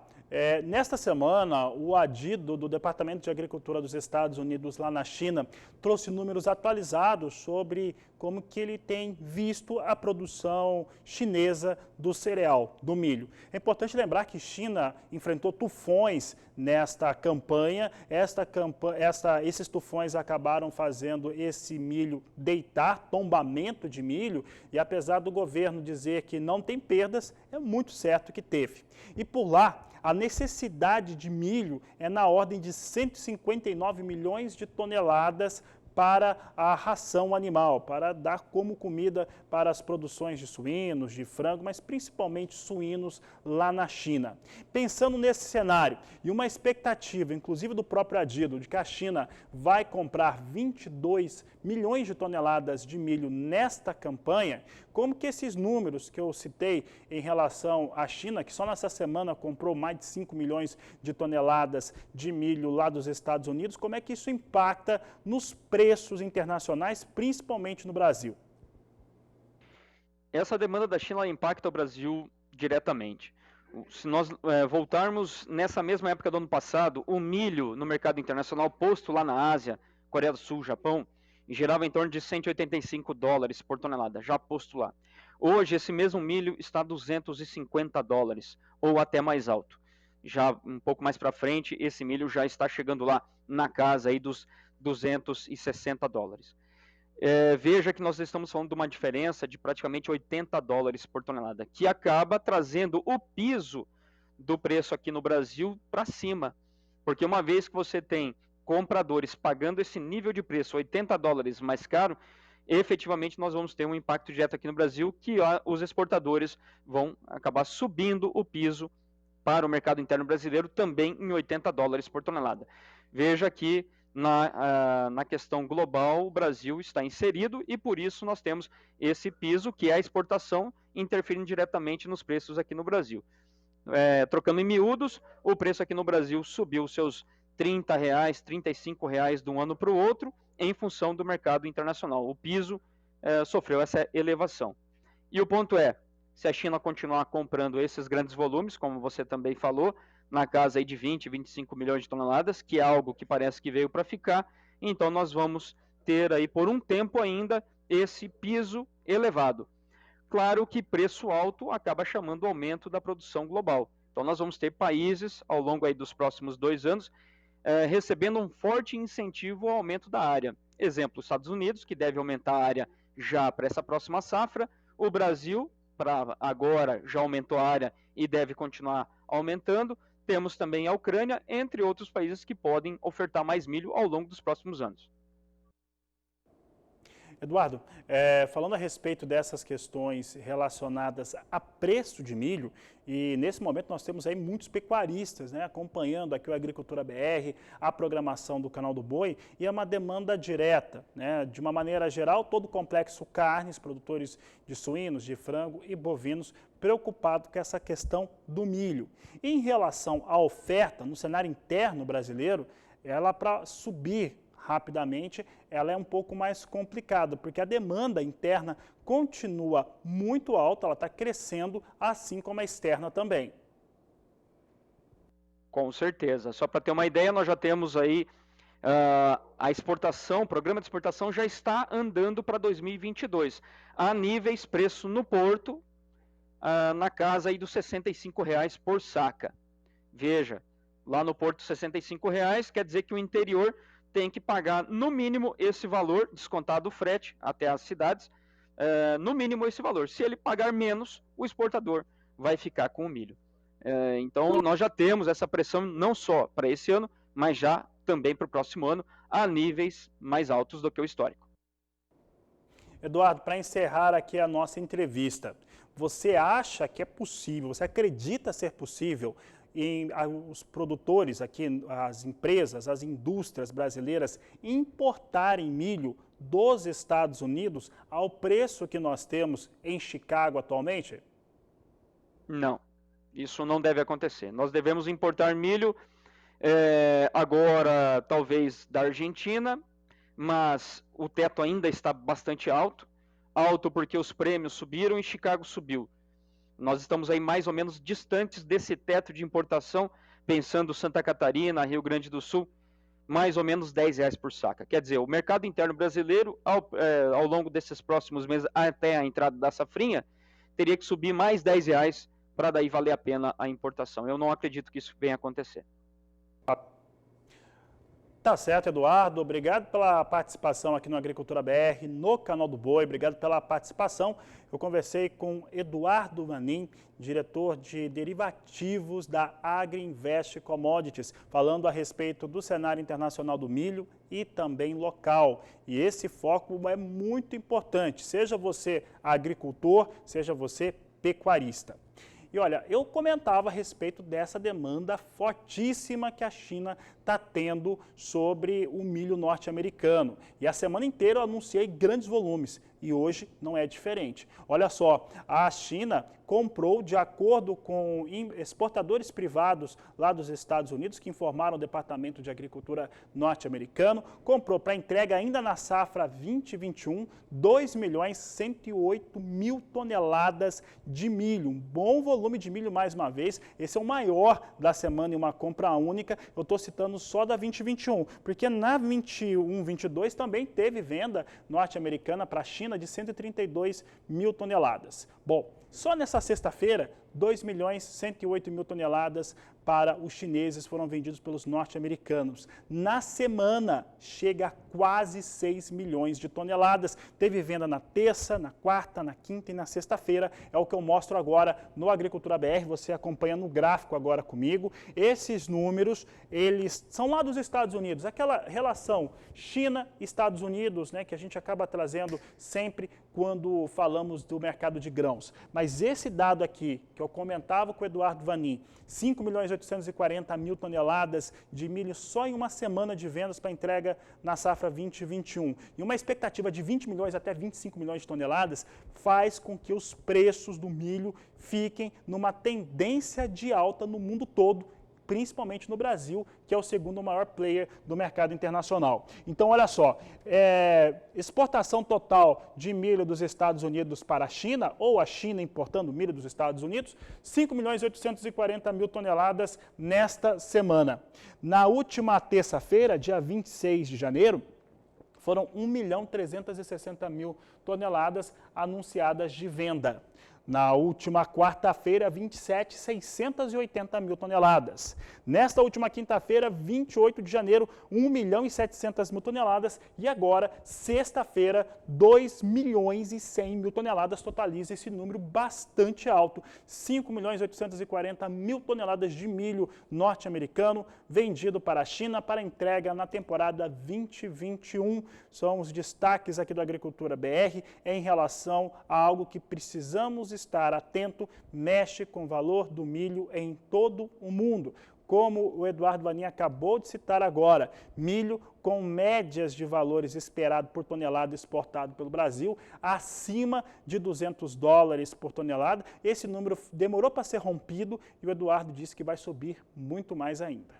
Speaker 1: nesta semana, o ADIDO, do Departamento de Agricultura dos Estados Unidos, lá na China, trouxe números atualizados sobre como que ele tem visto a produção chinesa do cereal, do milho. É importante lembrar que China enfrentou tufões nesta campanha. Esses tufões acabaram fazendo esse milho deitar, tombamento de milho, e apesar do governo dizer que não tem perdas, é muito certo que teve. E por lá, a necessidade de milho é na ordem de 159 milhões de toneladas para a ração animal, para dar como comida para as produções de suínos, de frango, mas principalmente suínos lá na China. Pensando nesse cenário e uma expectativa, inclusive do próprio ADIDO, de que a China vai comprar 22 milhões de toneladas de milho nesta campanha, como que esses números que eu citei em relação à China, que só nessa semana comprou mais de 5 milhões de toneladas de milho lá dos Estados Unidos, como é que isso impacta nos preços internacionais, principalmente no Brasil?
Speaker 17: Essa demanda da China impacta o Brasil diretamente. Se nós voltarmos nessa mesma época do ano passado, o milho no mercado internacional posto lá na Ásia, Coreia do Sul, Japão, gerava em torno de $185 por tonelada, já posto lá. Hoje, esse mesmo milho está $250, ou até mais alto. Já um pouco mais para frente, esse milho já está chegando lá na casa aí dos $260. Veja que nós estamos falando de uma diferença de praticamente $80 por tonelada, que acaba trazendo o piso do preço aqui no Brasil para cima. Porque uma vez que você tem compradores pagando esse nível de preço, $80 mais caro, efetivamente nós vamos ter um impacto direto aqui no Brasil, que os exportadores vão acabar subindo o piso para o mercado interno brasileiro também em $80 por tonelada. Veja que na questão global o Brasil está inserido e por isso nós temos esse piso que é a exportação interferindo diretamente nos preços aqui no Brasil. trocando em miúdos, o preço aqui no Brasil subiu seus R$30, R$35 de um ano para o outro, em função do mercado internacional. O piso sofreu essa elevação. E o ponto é, se a China continuar comprando esses grandes volumes, como você também falou, na casa aí de 20, 25 milhões de toneladas, que é algo que parece que veio para ficar, então nós vamos ter aí por um tempo ainda esse piso elevado. Claro que preço alto acaba chamando o aumento da produção global. Então nós vamos ter países ao longo aí dos próximos 2 anos recebendo um forte incentivo ao aumento da área. Exemplo, os Estados Unidos, que deve aumentar a área já para essa próxima safra, o Brasil, para agora, já aumentou a área e deve continuar aumentando. Temos também a Ucrânia, entre outros países que podem ofertar mais milho ao longo dos próximos anos.
Speaker 1: Eduardo, falando a respeito dessas questões relacionadas a preço de milho, e nesse momento nós temos aí muitos pecuaristas, né, acompanhando aqui o Agricultura BR, a programação do Canal do Boi, e é uma demanda direta, né, de uma maneira geral, todo o complexo carnes, produtores de suínos, de frango e bovinos, preocupado com essa questão do milho. Em relação à oferta, no cenário interno brasileiro, ela para subir rapidamente, ela é um pouco mais complicada, porque a demanda interna continua muito alta, ela está crescendo, assim como a externa também.
Speaker 17: Com certeza. Só para ter uma ideia, nós já temos aí a exportação, o programa de exportação já está andando para 2022, a níveis preço no porto, na casa aí dos R$65 por saca. Veja, lá no porto R$65, quer dizer que o interior tem que pagar no mínimo esse valor, descontado o frete até as cidades, no mínimo esse valor. Se ele pagar menos, o exportador vai ficar com o milho. Então, nós já temos essa pressão não só para esse ano, mas já também para o próximo ano, a níveis mais altos do que o histórico.
Speaker 1: Eduardo, para encerrar aqui a nossa entrevista, você acha que é possível, você acredita ser possível os produtores aqui, as empresas, as indústrias brasileiras importarem milho dos Estados Unidos ao preço que nós temos em Chicago atualmente?
Speaker 17: Não, isso não deve acontecer. Nós devemos importar milho agora, talvez, da Argentina, mas o teto ainda está bastante alto. Alto porque os prêmios subiram e Chicago subiu. Nós estamos aí mais ou menos distantes desse teto de importação, pensando Santa Catarina, Rio Grande do Sul, mais ou menos R$10 por saca. Quer dizer, o mercado interno brasileiro, ao longo desses próximos meses, até a entrada da safrinha, teria que subir mais R$10 para daí valer a pena a importação. Eu não acredito que isso venha a acontecer.
Speaker 1: Tá certo, Eduardo. Obrigado pela participação aqui no Agricultura BR, no Canal do Boi. Obrigado pela participação. Eu conversei com Eduardo Vanin, diretor de derivativos da Agriinvest Commodities, falando a respeito do cenário internacional do milho e também local. E esse foco é muito importante, seja você agricultor, seja você pecuarista. E olha, eu comentava a respeito dessa demanda fortíssima que a China está tendo sobre o milho norte-americano. E a semana inteira eu anunciei grandes volumes e hoje não é diferente. Olha só, a China comprou, de acordo com exportadores privados lá dos Estados Unidos, que informaram o Departamento de Agricultura norte-americano, comprou para entrega ainda na safra 2021, 2.108.000 toneladas de milho. Um bom volume de milho mais uma vez, esse é o maior da semana em uma compra única. Eu estou citando só da 2021, porque na 21-22 também teve venda norte-americana para a China de 132.000 toneladas. Bom, só nessa sexta-feira, 2.108.000 toneladas para os chineses foram vendidos pelos norte-americanos. Na semana, chega a quase 6 milhões de toneladas. Teve venda na terça, na quarta, na quinta e na sexta-feira. É o que eu mostro agora no Agricultura BR. Você acompanha no gráfico agora comigo. Esses números, eles são lá dos Estados Unidos. Aquela relação China-Estados Unidos, né, que a gente acaba trazendo sempre quando falamos do mercado de grãos. Mas esse dado aqui, que que eu comentava com o Eduardo Vanin, 5.840.000 toneladas de milho só em uma semana de vendas para entrega na safra 2021. E uma expectativa de 20 milhões até 25 milhões de toneladas faz com que os preços do milho fiquem numa tendência de alta no mundo todo, principalmente no Brasil, que é o segundo maior player do mercado internacional. Então, olha só, exportação total de milho dos Estados Unidos para a China, ou a China importando milho dos Estados Unidos, 5.840.000 toneladas nesta semana. Na última terça-feira, dia 26 de janeiro, foram 1.360.000 toneladas anunciadas de venda. Na última quarta-feira, 27, 680.000 toneladas. Nesta última quinta-feira, 28 de janeiro, 1.700.000 toneladas. E agora, sexta-feira, 2.100.000 toneladas. Totaliza esse número bastante alto. 5.840.000 toneladas de milho norte-americano vendido para a China para entrega na temporada 2021. São os destaques aqui do Agricultura BR em relação a algo que precisamos estar atento, mexe com o valor do milho em todo o mundo. Como o Eduardo Vanin acabou de citar agora, milho com médias de valores esperados por tonelada exportado pelo Brasil, acima de $200 por tonelada. Esse número demorou para ser rompido e o Eduardo disse que vai subir muito mais ainda.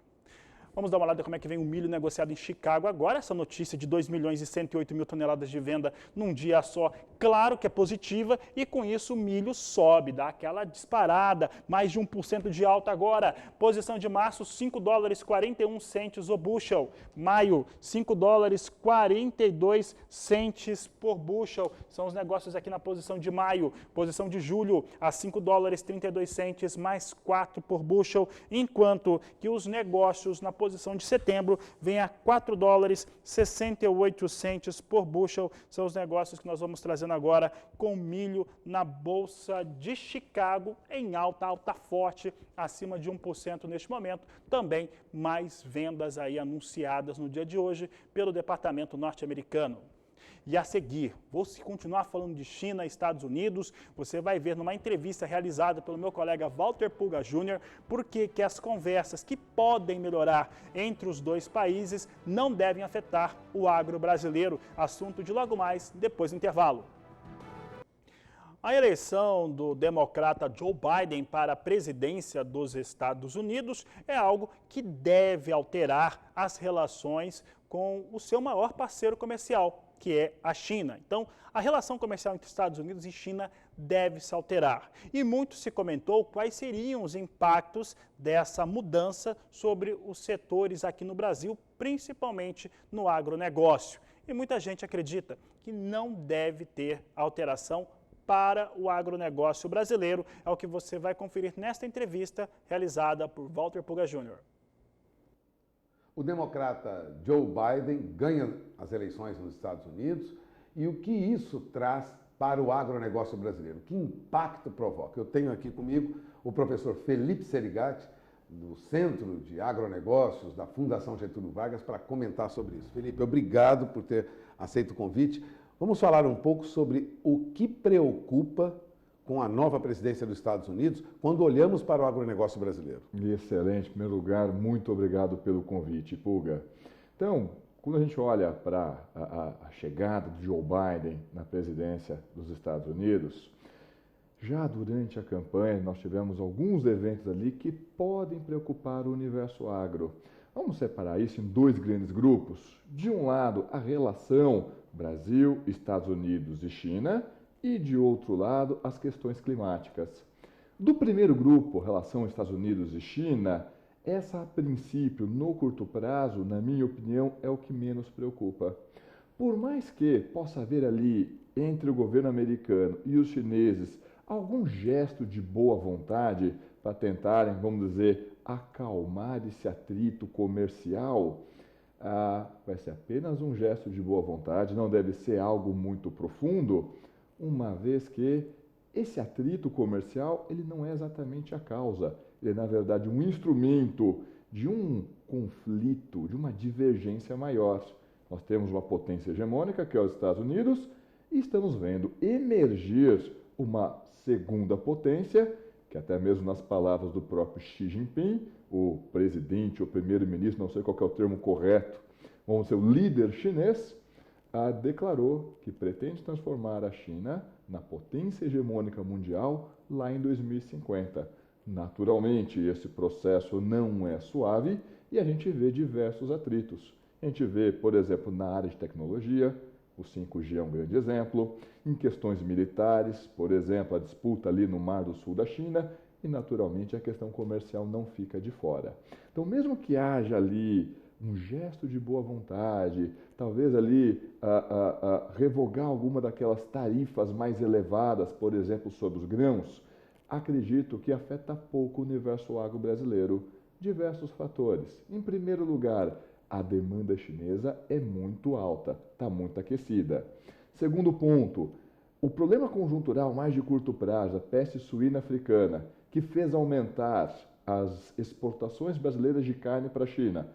Speaker 1: Vamos dar uma olhada como é que vem o milho negociado em Chicago agora. Essa notícia de 2.108.000 toneladas de venda num dia só, claro que é positiva e com isso o milho sobe, dá aquela disparada, mais de 1% de alta agora. Posição de março, $5,41 o bushel. Maio, $5,42 por bushel. São os negócios aqui na posição de maio. Posição de julho, a $5,32 mais 4 por bushel, enquanto que os negócios na posição de setembro vem a $4,68 por bushel. São os negócios que nós vamos trazendo agora com milho na Bolsa de Chicago em alta forte, acima de 1% neste momento. Também mais vendas aí anunciadas no dia de hoje pelo Departamento Norte-Americano. E a seguir, vou continuar falando de China e Estados Unidos, você vai ver numa entrevista realizada pelo meu colega Walter Pulga Jr., porque que as conversas que podem melhorar entre os dois países não devem afetar o agro brasileiro. Assunto de logo mais, depois do intervalo. A eleição do democrata Joe Biden para a presidência dos Estados Unidos é algo que deve alterar as relações com o seu maior parceiro comercial, que é a China. Então, a relação comercial entre Estados Unidos e China deve se alterar. E muito se comentou quais seriam os impactos dessa mudança sobre os setores aqui no Brasil, principalmente no agronegócio. E muita gente acredita que não deve ter alteração para o agronegócio brasileiro. É o que você vai conferir nesta entrevista realizada por Walter Pulga Jr.
Speaker 3: O democrata Joe Biden ganha as eleições nos Estados Unidos e o que isso traz para o agronegócio brasileiro? Que impacto provoca? Eu tenho aqui comigo o professor Felipe Serigati, do Centro de Agronegócios da Fundação Getúlio Vargas, para comentar sobre isso. Felipe, obrigado por ter aceito o convite. Vamos falar um pouco sobre o que preocupa com a nova presidência dos Estados Unidos, quando olhamos para o agronegócio brasileiro.
Speaker 18: Excelente. Em primeiro lugar, muito obrigado pelo convite, Pulga. Então, quando a gente olha para a chegada de Joe Biden na presidência dos Estados Unidos, já durante a campanha nós tivemos alguns eventos ali que podem preocupar o universo agro. Vamos separar isso em dois grandes grupos. De um lado, a relação Brasil, Estados Unidos e China, e, de outro lado, as questões climáticas. Do primeiro grupo, relação Estados Unidos e China, essa, a princípio, no curto prazo, na minha opinião, é o que menos preocupa. Por mais que possa haver ali, entre o governo americano e os chineses, algum gesto de boa vontade para tentarem, vamos dizer, acalmar esse atrito comercial, vai ser apenas um gesto de boa vontade, não deve ser algo muito profundo, uma vez que esse atrito comercial ele não é exatamente a causa, ele é, na verdade, um instrumento de um conflito, de uma divergência maior. Nós temos uma potência hegemônica, que é os Estados Unidos, e estamos vendo emergir uma segunda potência que até mesmo nas palavras do próprio Xi Jinping, o presidente ou primeiro-ministro, não sei qual que é o termo correto, vamos dizer, o líder chinês, declarou que pretende transformar a China na potência hegemônica mundial lá em 2050. Naturalmente, esse processo não é suave e a gente vê diversos atritos. A gente vê, por exemplo, na área de tecnologia, o 5G é um grande exemplo, em questões militares, por exemplo, a disputa ali no Mar do Sul da China, e naturalmente a questão comercial não fica de fora. Então, mesmo que haja ali um gesto de boa vontade, talvez ali revogar alguma daquelas tarifas mais elevadas, por exemplo, sobre os grãos, acredito que afeta pouco o universo agro brasileiro. Diversos fatores. Em primeiro lugar, a demanda chinesa é muito alta, está muito aquecida. Segundo ponto, o problema conjuntural mais de curto prazo, a peste suína africana, que fez aumentar as exportações brasileiras de carne para a China,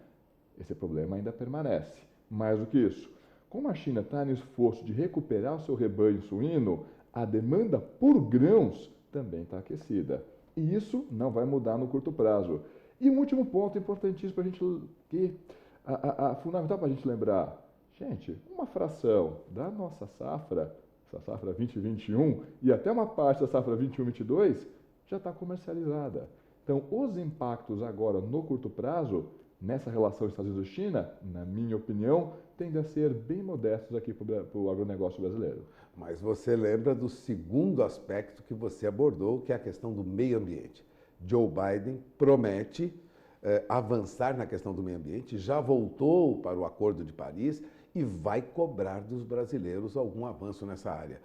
Speaker 18: esse problema ainda permanece. Mais do que isso, como a China está no esforço de recuperar o seu rebanho suíno, a demanda por grãos também está aquecida. E isso não vai mudar no curto prazo. E um último ponto importantíssimo para a gente, fundamental para a gente lembrar. Gente, uma fração da nossa safra, essa safra 2021, e até uma parte da safra 21-22, já está comercializada. Então, os impactos agora no curto prazo, nessa relação Estados Unidos-China, na minha opinião, tendem a ser bem modestos aqui para o agronegócio brasileiro.
Speaker 3: Mas você lembra do segundo aspecto que você abordou, que é a questão do meio ambiente. Joe Biden promete avançar na questão do meio ambiente, já voltou para o Acordo de Paris e vai cobrar dos brasileiros algum avanço nessa área.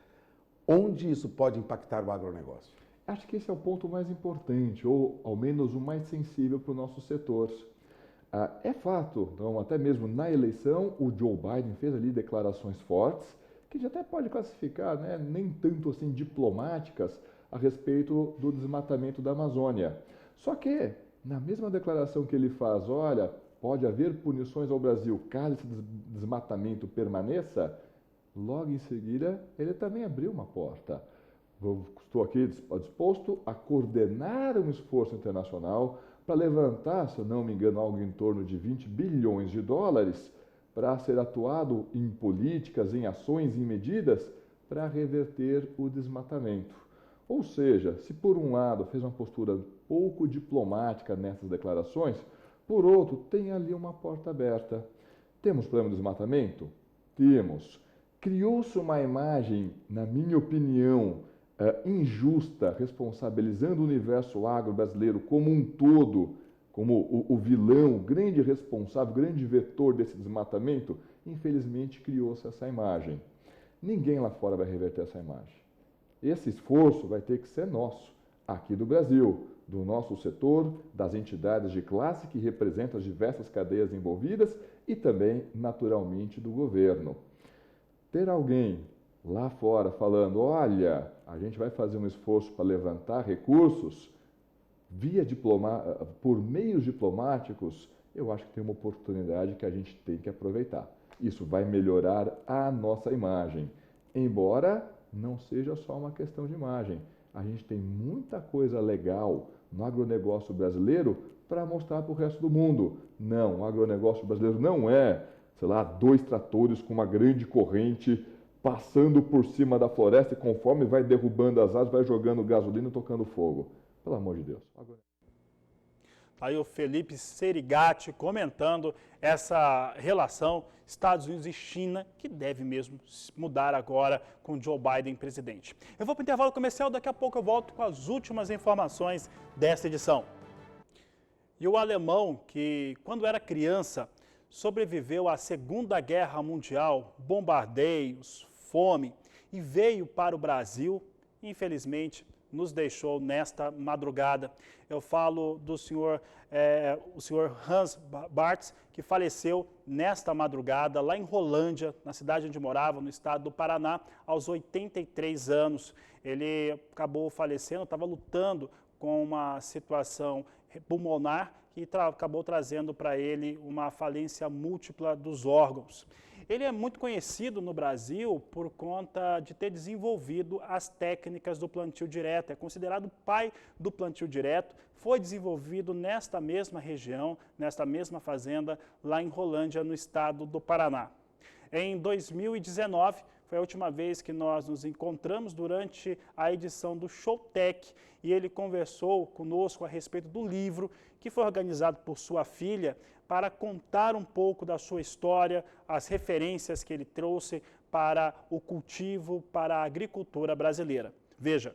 Speaker 3: Onde isso pode impactar o agronegócio?
Speaker 18: Acho que esse é o ponto mais importante, ou ao menos o mais sensível para o nosso setor. É fato, então, até mesmo na eleição, o Joe Biden fez ali declarações fortes, que a gente até pode classificar, né, nem tanto assim diplomáticas, a respeito do desmatamento da Amazônia. Só que, na mesma declaração que ele faz, olha, pode haver punições ao Brasil caso esse desmatamento permaneça, logo em seguida ele também abriu uma porta. Estou aqui disposto a coordenar um esforço internacional para levantar, se eu não me engano, algo em torno de 20 bilhões de dólares para ser atuado em políticas, em ações, em medidas para reverter o desmatamento. Ou seja, se por um lado fez uma postura pouco diplomática nessas declarações, por outro tem ali uma porta aberta. Temos problema de desmatamento? Temos. Criou-se uma imagem, na minha opinião, injusta, responsabilizando o universo agro brasileiro como um todo, como o vilão, o grande responsável, o grande vetor desse desmatamento. Infelizmente criou-se essa imagem. Ninguém lá fora vai reverter essa imagem. Esse esforço vai ter que ser nosso, aqui do Brasil, do nosso setor, das entidades de classe que representam as diversas cadeias envolvidas e também, naturalmente, do governo. Ter alguém lá fora falando, olha, a gente vai fazer um esforço para levantar recursos por meios diplomáticos, eu acho que tem uma oportunidade que a gente tem que aproveitar. Isso vai melhorar a nossa imagem, embora não seja só uma questão de imagem. A gente tem muita coisa legal no agronegócio brasileiro para mostrar para o resto do mundo. Não, o agronegócio brasileiro não é, sei lá, 2 tratores com uma grande corrente passando por cima da floresta e conforme vai derrubando as árvores, vai jogando gasolina e tocando fogo. Pelo amor de Deus.
Speaker 1: Aí o Felipe Serigati comentando essa relação Estados Unidos e China, que deve mesmo mudar agora com Joe Biden presidente. Eu vou para o intervalo comercial, daqui a pouco eu volto com as últimas informações desta edição. E o alemão que, quando era criança, sobreviveu à Segunda Guerra Mundial, bombardeios, fome, e veio para o Brasil, infelizmente, nos deixou nesta madrugada. Eu falo do senhor Hans Bartz, que faleceu nesta madrugada lá em Rolândia, na cidade onde morava, no estado do Paraná, aos 83 anos. Ele acabou falecendo, estava lutando com uma situação pulmonar que acabou trazendo para ele uma falência múltipla dos órgãos. Ele é muito conhecido no Brasil por conta de ter desenvolvido as técnicas do plantio direto. É considerado o pai do plantio direto. Foi desenvolvido nesta mesma região, nesta mesma fazenda, lá em Rolândia, no estado do Paraná. Em 2019, foi a última vez que nós nos encontramos durante a edição do Showtech e ele conversou conosco a respeito do livro que foi organizado por sua filha para contar um pouco da sua história, as referências que ele trouxe para o cultivo, para a agricultura brasileira. Veja.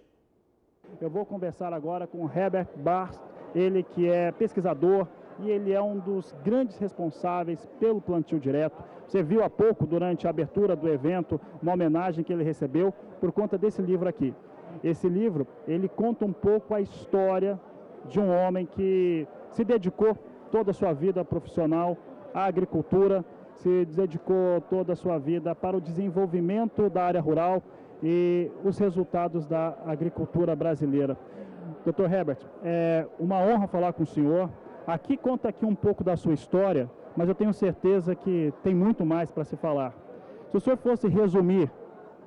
Speaker 19: Eu vou conversar agora com Herbert Barth, ele que é pesquisador e ele é um dos grandes responsáveis pelo plantio direto. Você viu há pouco, durante a abertura do evento, uma homenagem que ele recebeu por conta desse livro aqui. Esse livro, ele conta um pouco a história de um homem que se dedicou toda a sua vida profissional à agricultura, se dedicou toda a sua vida para o desenvolvimento da área rural e os resultados da agricultura brasileira. Dr. Herbert, é uma honra falar com o senhor. Aqui conta aqui um pouco da sua história, mas eu tenho certeza que tem muito mais para se falar. Se o senhor fosse resumir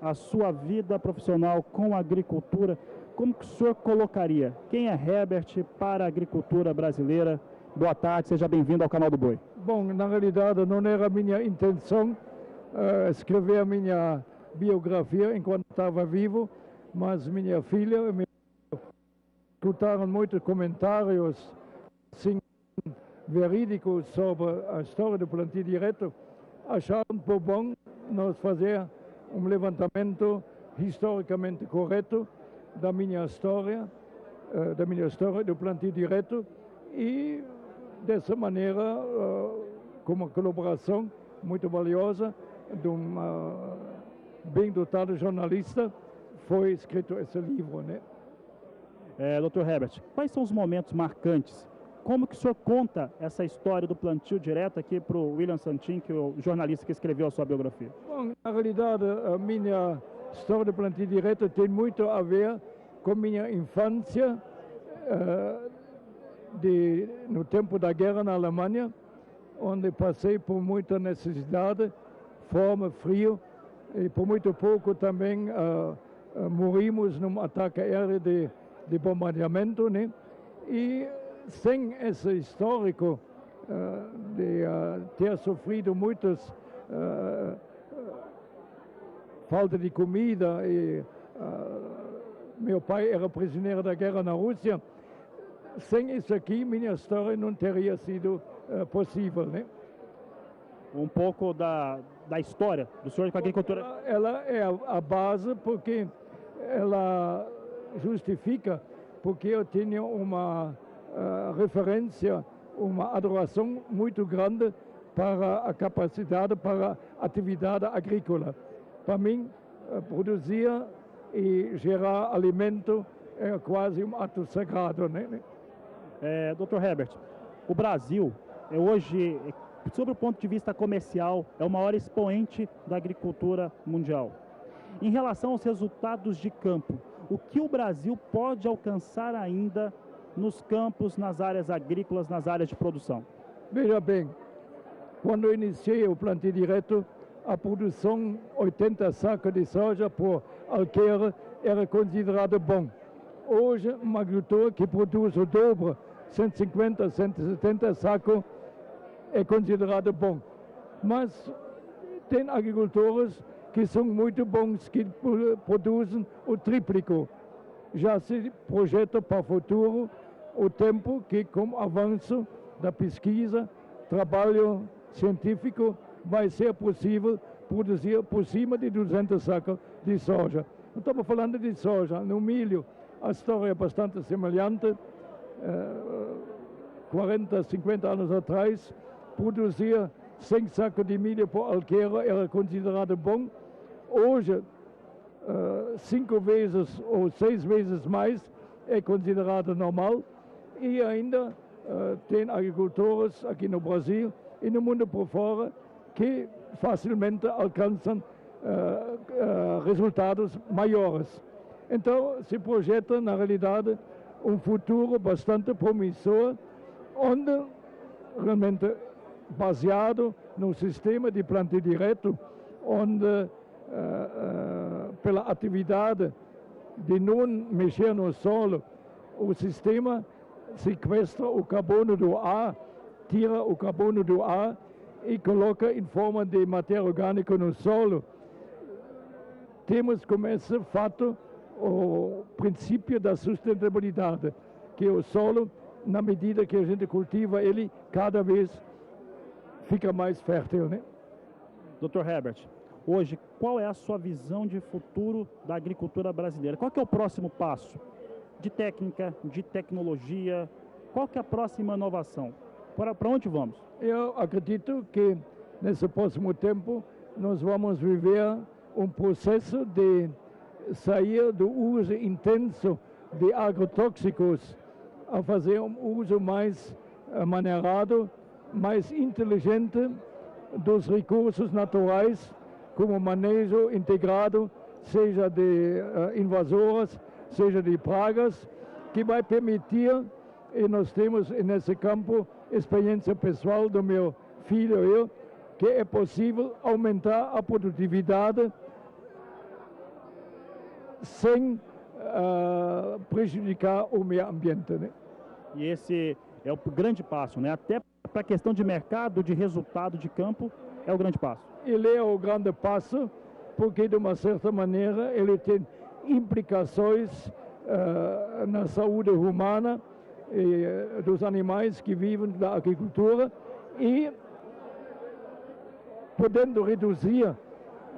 Speaker 19: a sua vida profissional com a agricultura, como que o senhor colocaria? Quem é Herbert para a agricultura brasileira? Boa tarde, seja bem-vindo ao canal do Boi.
Speaker 20: Bom, na realidade não era minha intenção escrever a minha biografia enquanto estava vivo, mas minha filha me escutaram muitos comentários assim, verídicos sobre a história do plantio direto, acharam por bom nós fazer um levantamento historicamente correto da minha história do plantio direto e dessa maneira, com uma colaboração muito valiosa de um bem dotado jornalista, foi escrito esse livro, né?
Speaker 19: Dr. Herbert, quais são os momentos marcantes? Como que o senhor conta essa história do plantio direto aqui para o William Santin, que é o jornalista que escreveu a sua biografia?
Speaker 20: Bom, na realidade, a minha história do plantio direto tem muito a ver com minha infância, no tempo da guerra na Alemanha, onde passei por muita necessidade, fome, frio, e por muito pouco também morrimos num ataque aéreo de bombardeamento, né? E sem esse histórico de ter sofrido muitas falta de comida e meu pai era prisioneiro da guerra na Rússia, sem isso aqui minha história não teria sido possível, né?
Speaker 19: Um pouco da história do senhor com a agricultura.
Speaker 20: Ela é a base porque ela justifica porque eu tenho uma referência, uma adoração muito grande para a capacidade, para a atividade agrícola. Para mim, produzir e gerar alimento é quase um ato sagrado, né?
Speaker 19: Dr. Herbert, o Brasil é hoje, sob o ponto de vista comercial, é o maior expoente da agricultura mundial. Em relação aos resultados de campo, o que o Brasil pode alcançar ainda nos campos, nas áreas agrícolas, nas áreas de produção?
Speaker 20: Veja bem, quando eu iniciei o plantio direto, a produção 80 sacos de soja por alqueire era considerado bom. Hoje, um agricultor que produz o dobro, 150, 170 sacos, é considerado bom. Mas tem agricultores que são muito bons, que produzem o tríplico. Já se projeta para o futuro o tempo que, com o avanço da pesquisa, trabalho científico, vai ser possível produzir por cima de 200 sacos de soja. Não estamos falando de soja. No milho, a história é bastante semelhante. 40, 50 anos atrás, produzir 100 sacos de milho por alqueire era considerado bom. Hoje, 5 vezes ou 6 vezes mais é considerado normal. E ainda tem agricultores aqui no Brasil e no mundo por fora que facilmente alcançam resultados maiores. Então, se projeta, na realidade, um futuro bastante promissor, onde realmente baseado no sistema de plantio direto, onde pela atividade de não mexer no solo, o sistema sequestra o carbono do ar, tira o carbono do ar e coloca em forma de matéria orgânica no solo. Temos como esse fato o princípio da sustentabilidade, que o solo, na medida que a gente cultiva ele, cada vez fica mais fértil, né?
Speaker 19: Dr. Herbert, hoje, qual é a sua visão de futuro da agricultura brasileira? Qual que é o próximo passo de técnica, de tecnologia? Qual que é a próxima inovação? Para onde vamos?
Speaker 20: Eu acredito que nesse próximo tempo nós vamos viver um processo de sair do uso intenso de agrotóxicos a fazer um uso mais maneirado, mais inteligente dos recursos naturais, como manejo integrado, seja de invasoras, seja de pragas, que vai permitir, e nós temos nesse campo experiência pessoal do meu filho e eu, que é possível aumentar a produtividade sem prejudicar o meio ambiente, né?
Speaker 19: E esse é o grande passo, né? Até para a questão de mercado, de resultado de campo, é o grande passo.
Speaker 20: Ele é o grande passo porque, de uma certa maneira, ele tem implicações na saúde humana e dos animais que vivem da agricultura e podendo reduzir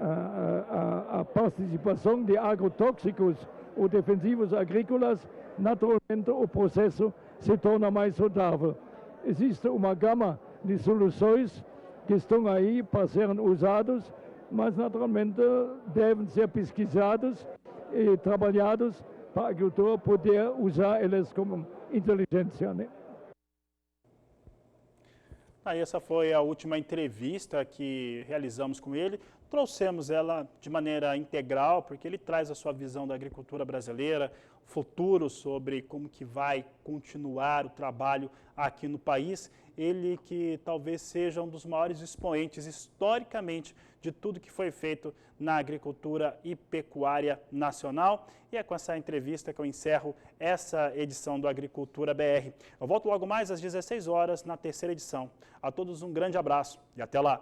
Speaker 20: a participação de agrotóxicos ou defensivos agrícolas, naturalmente o processo se torna mais saudável. Existe uma gama de soluções que estão aí para serem usados, mas naturalmente devem ser pesquisados e trabalhados para a agricultura poder usar eles como inteligência, né?
Speaker 1: Aí essa foi a última entrevista que realizamos com ele. Trouxemos ela de maneira integral, porque ele traz a sua visão da agricultura brasileira, futuro sobre como que vai continuar o trabalho aqui no país. Ele que talvez seja um dos maiores expoentes historicamente de tudo que foi feito na agricultura e pecuária nacional. E é com essa entrevista que eu encerro essa edição do Agricultura BR. Eu volto logo mais às 16 horas na terceira edição. A todos um grande abraço e até lá!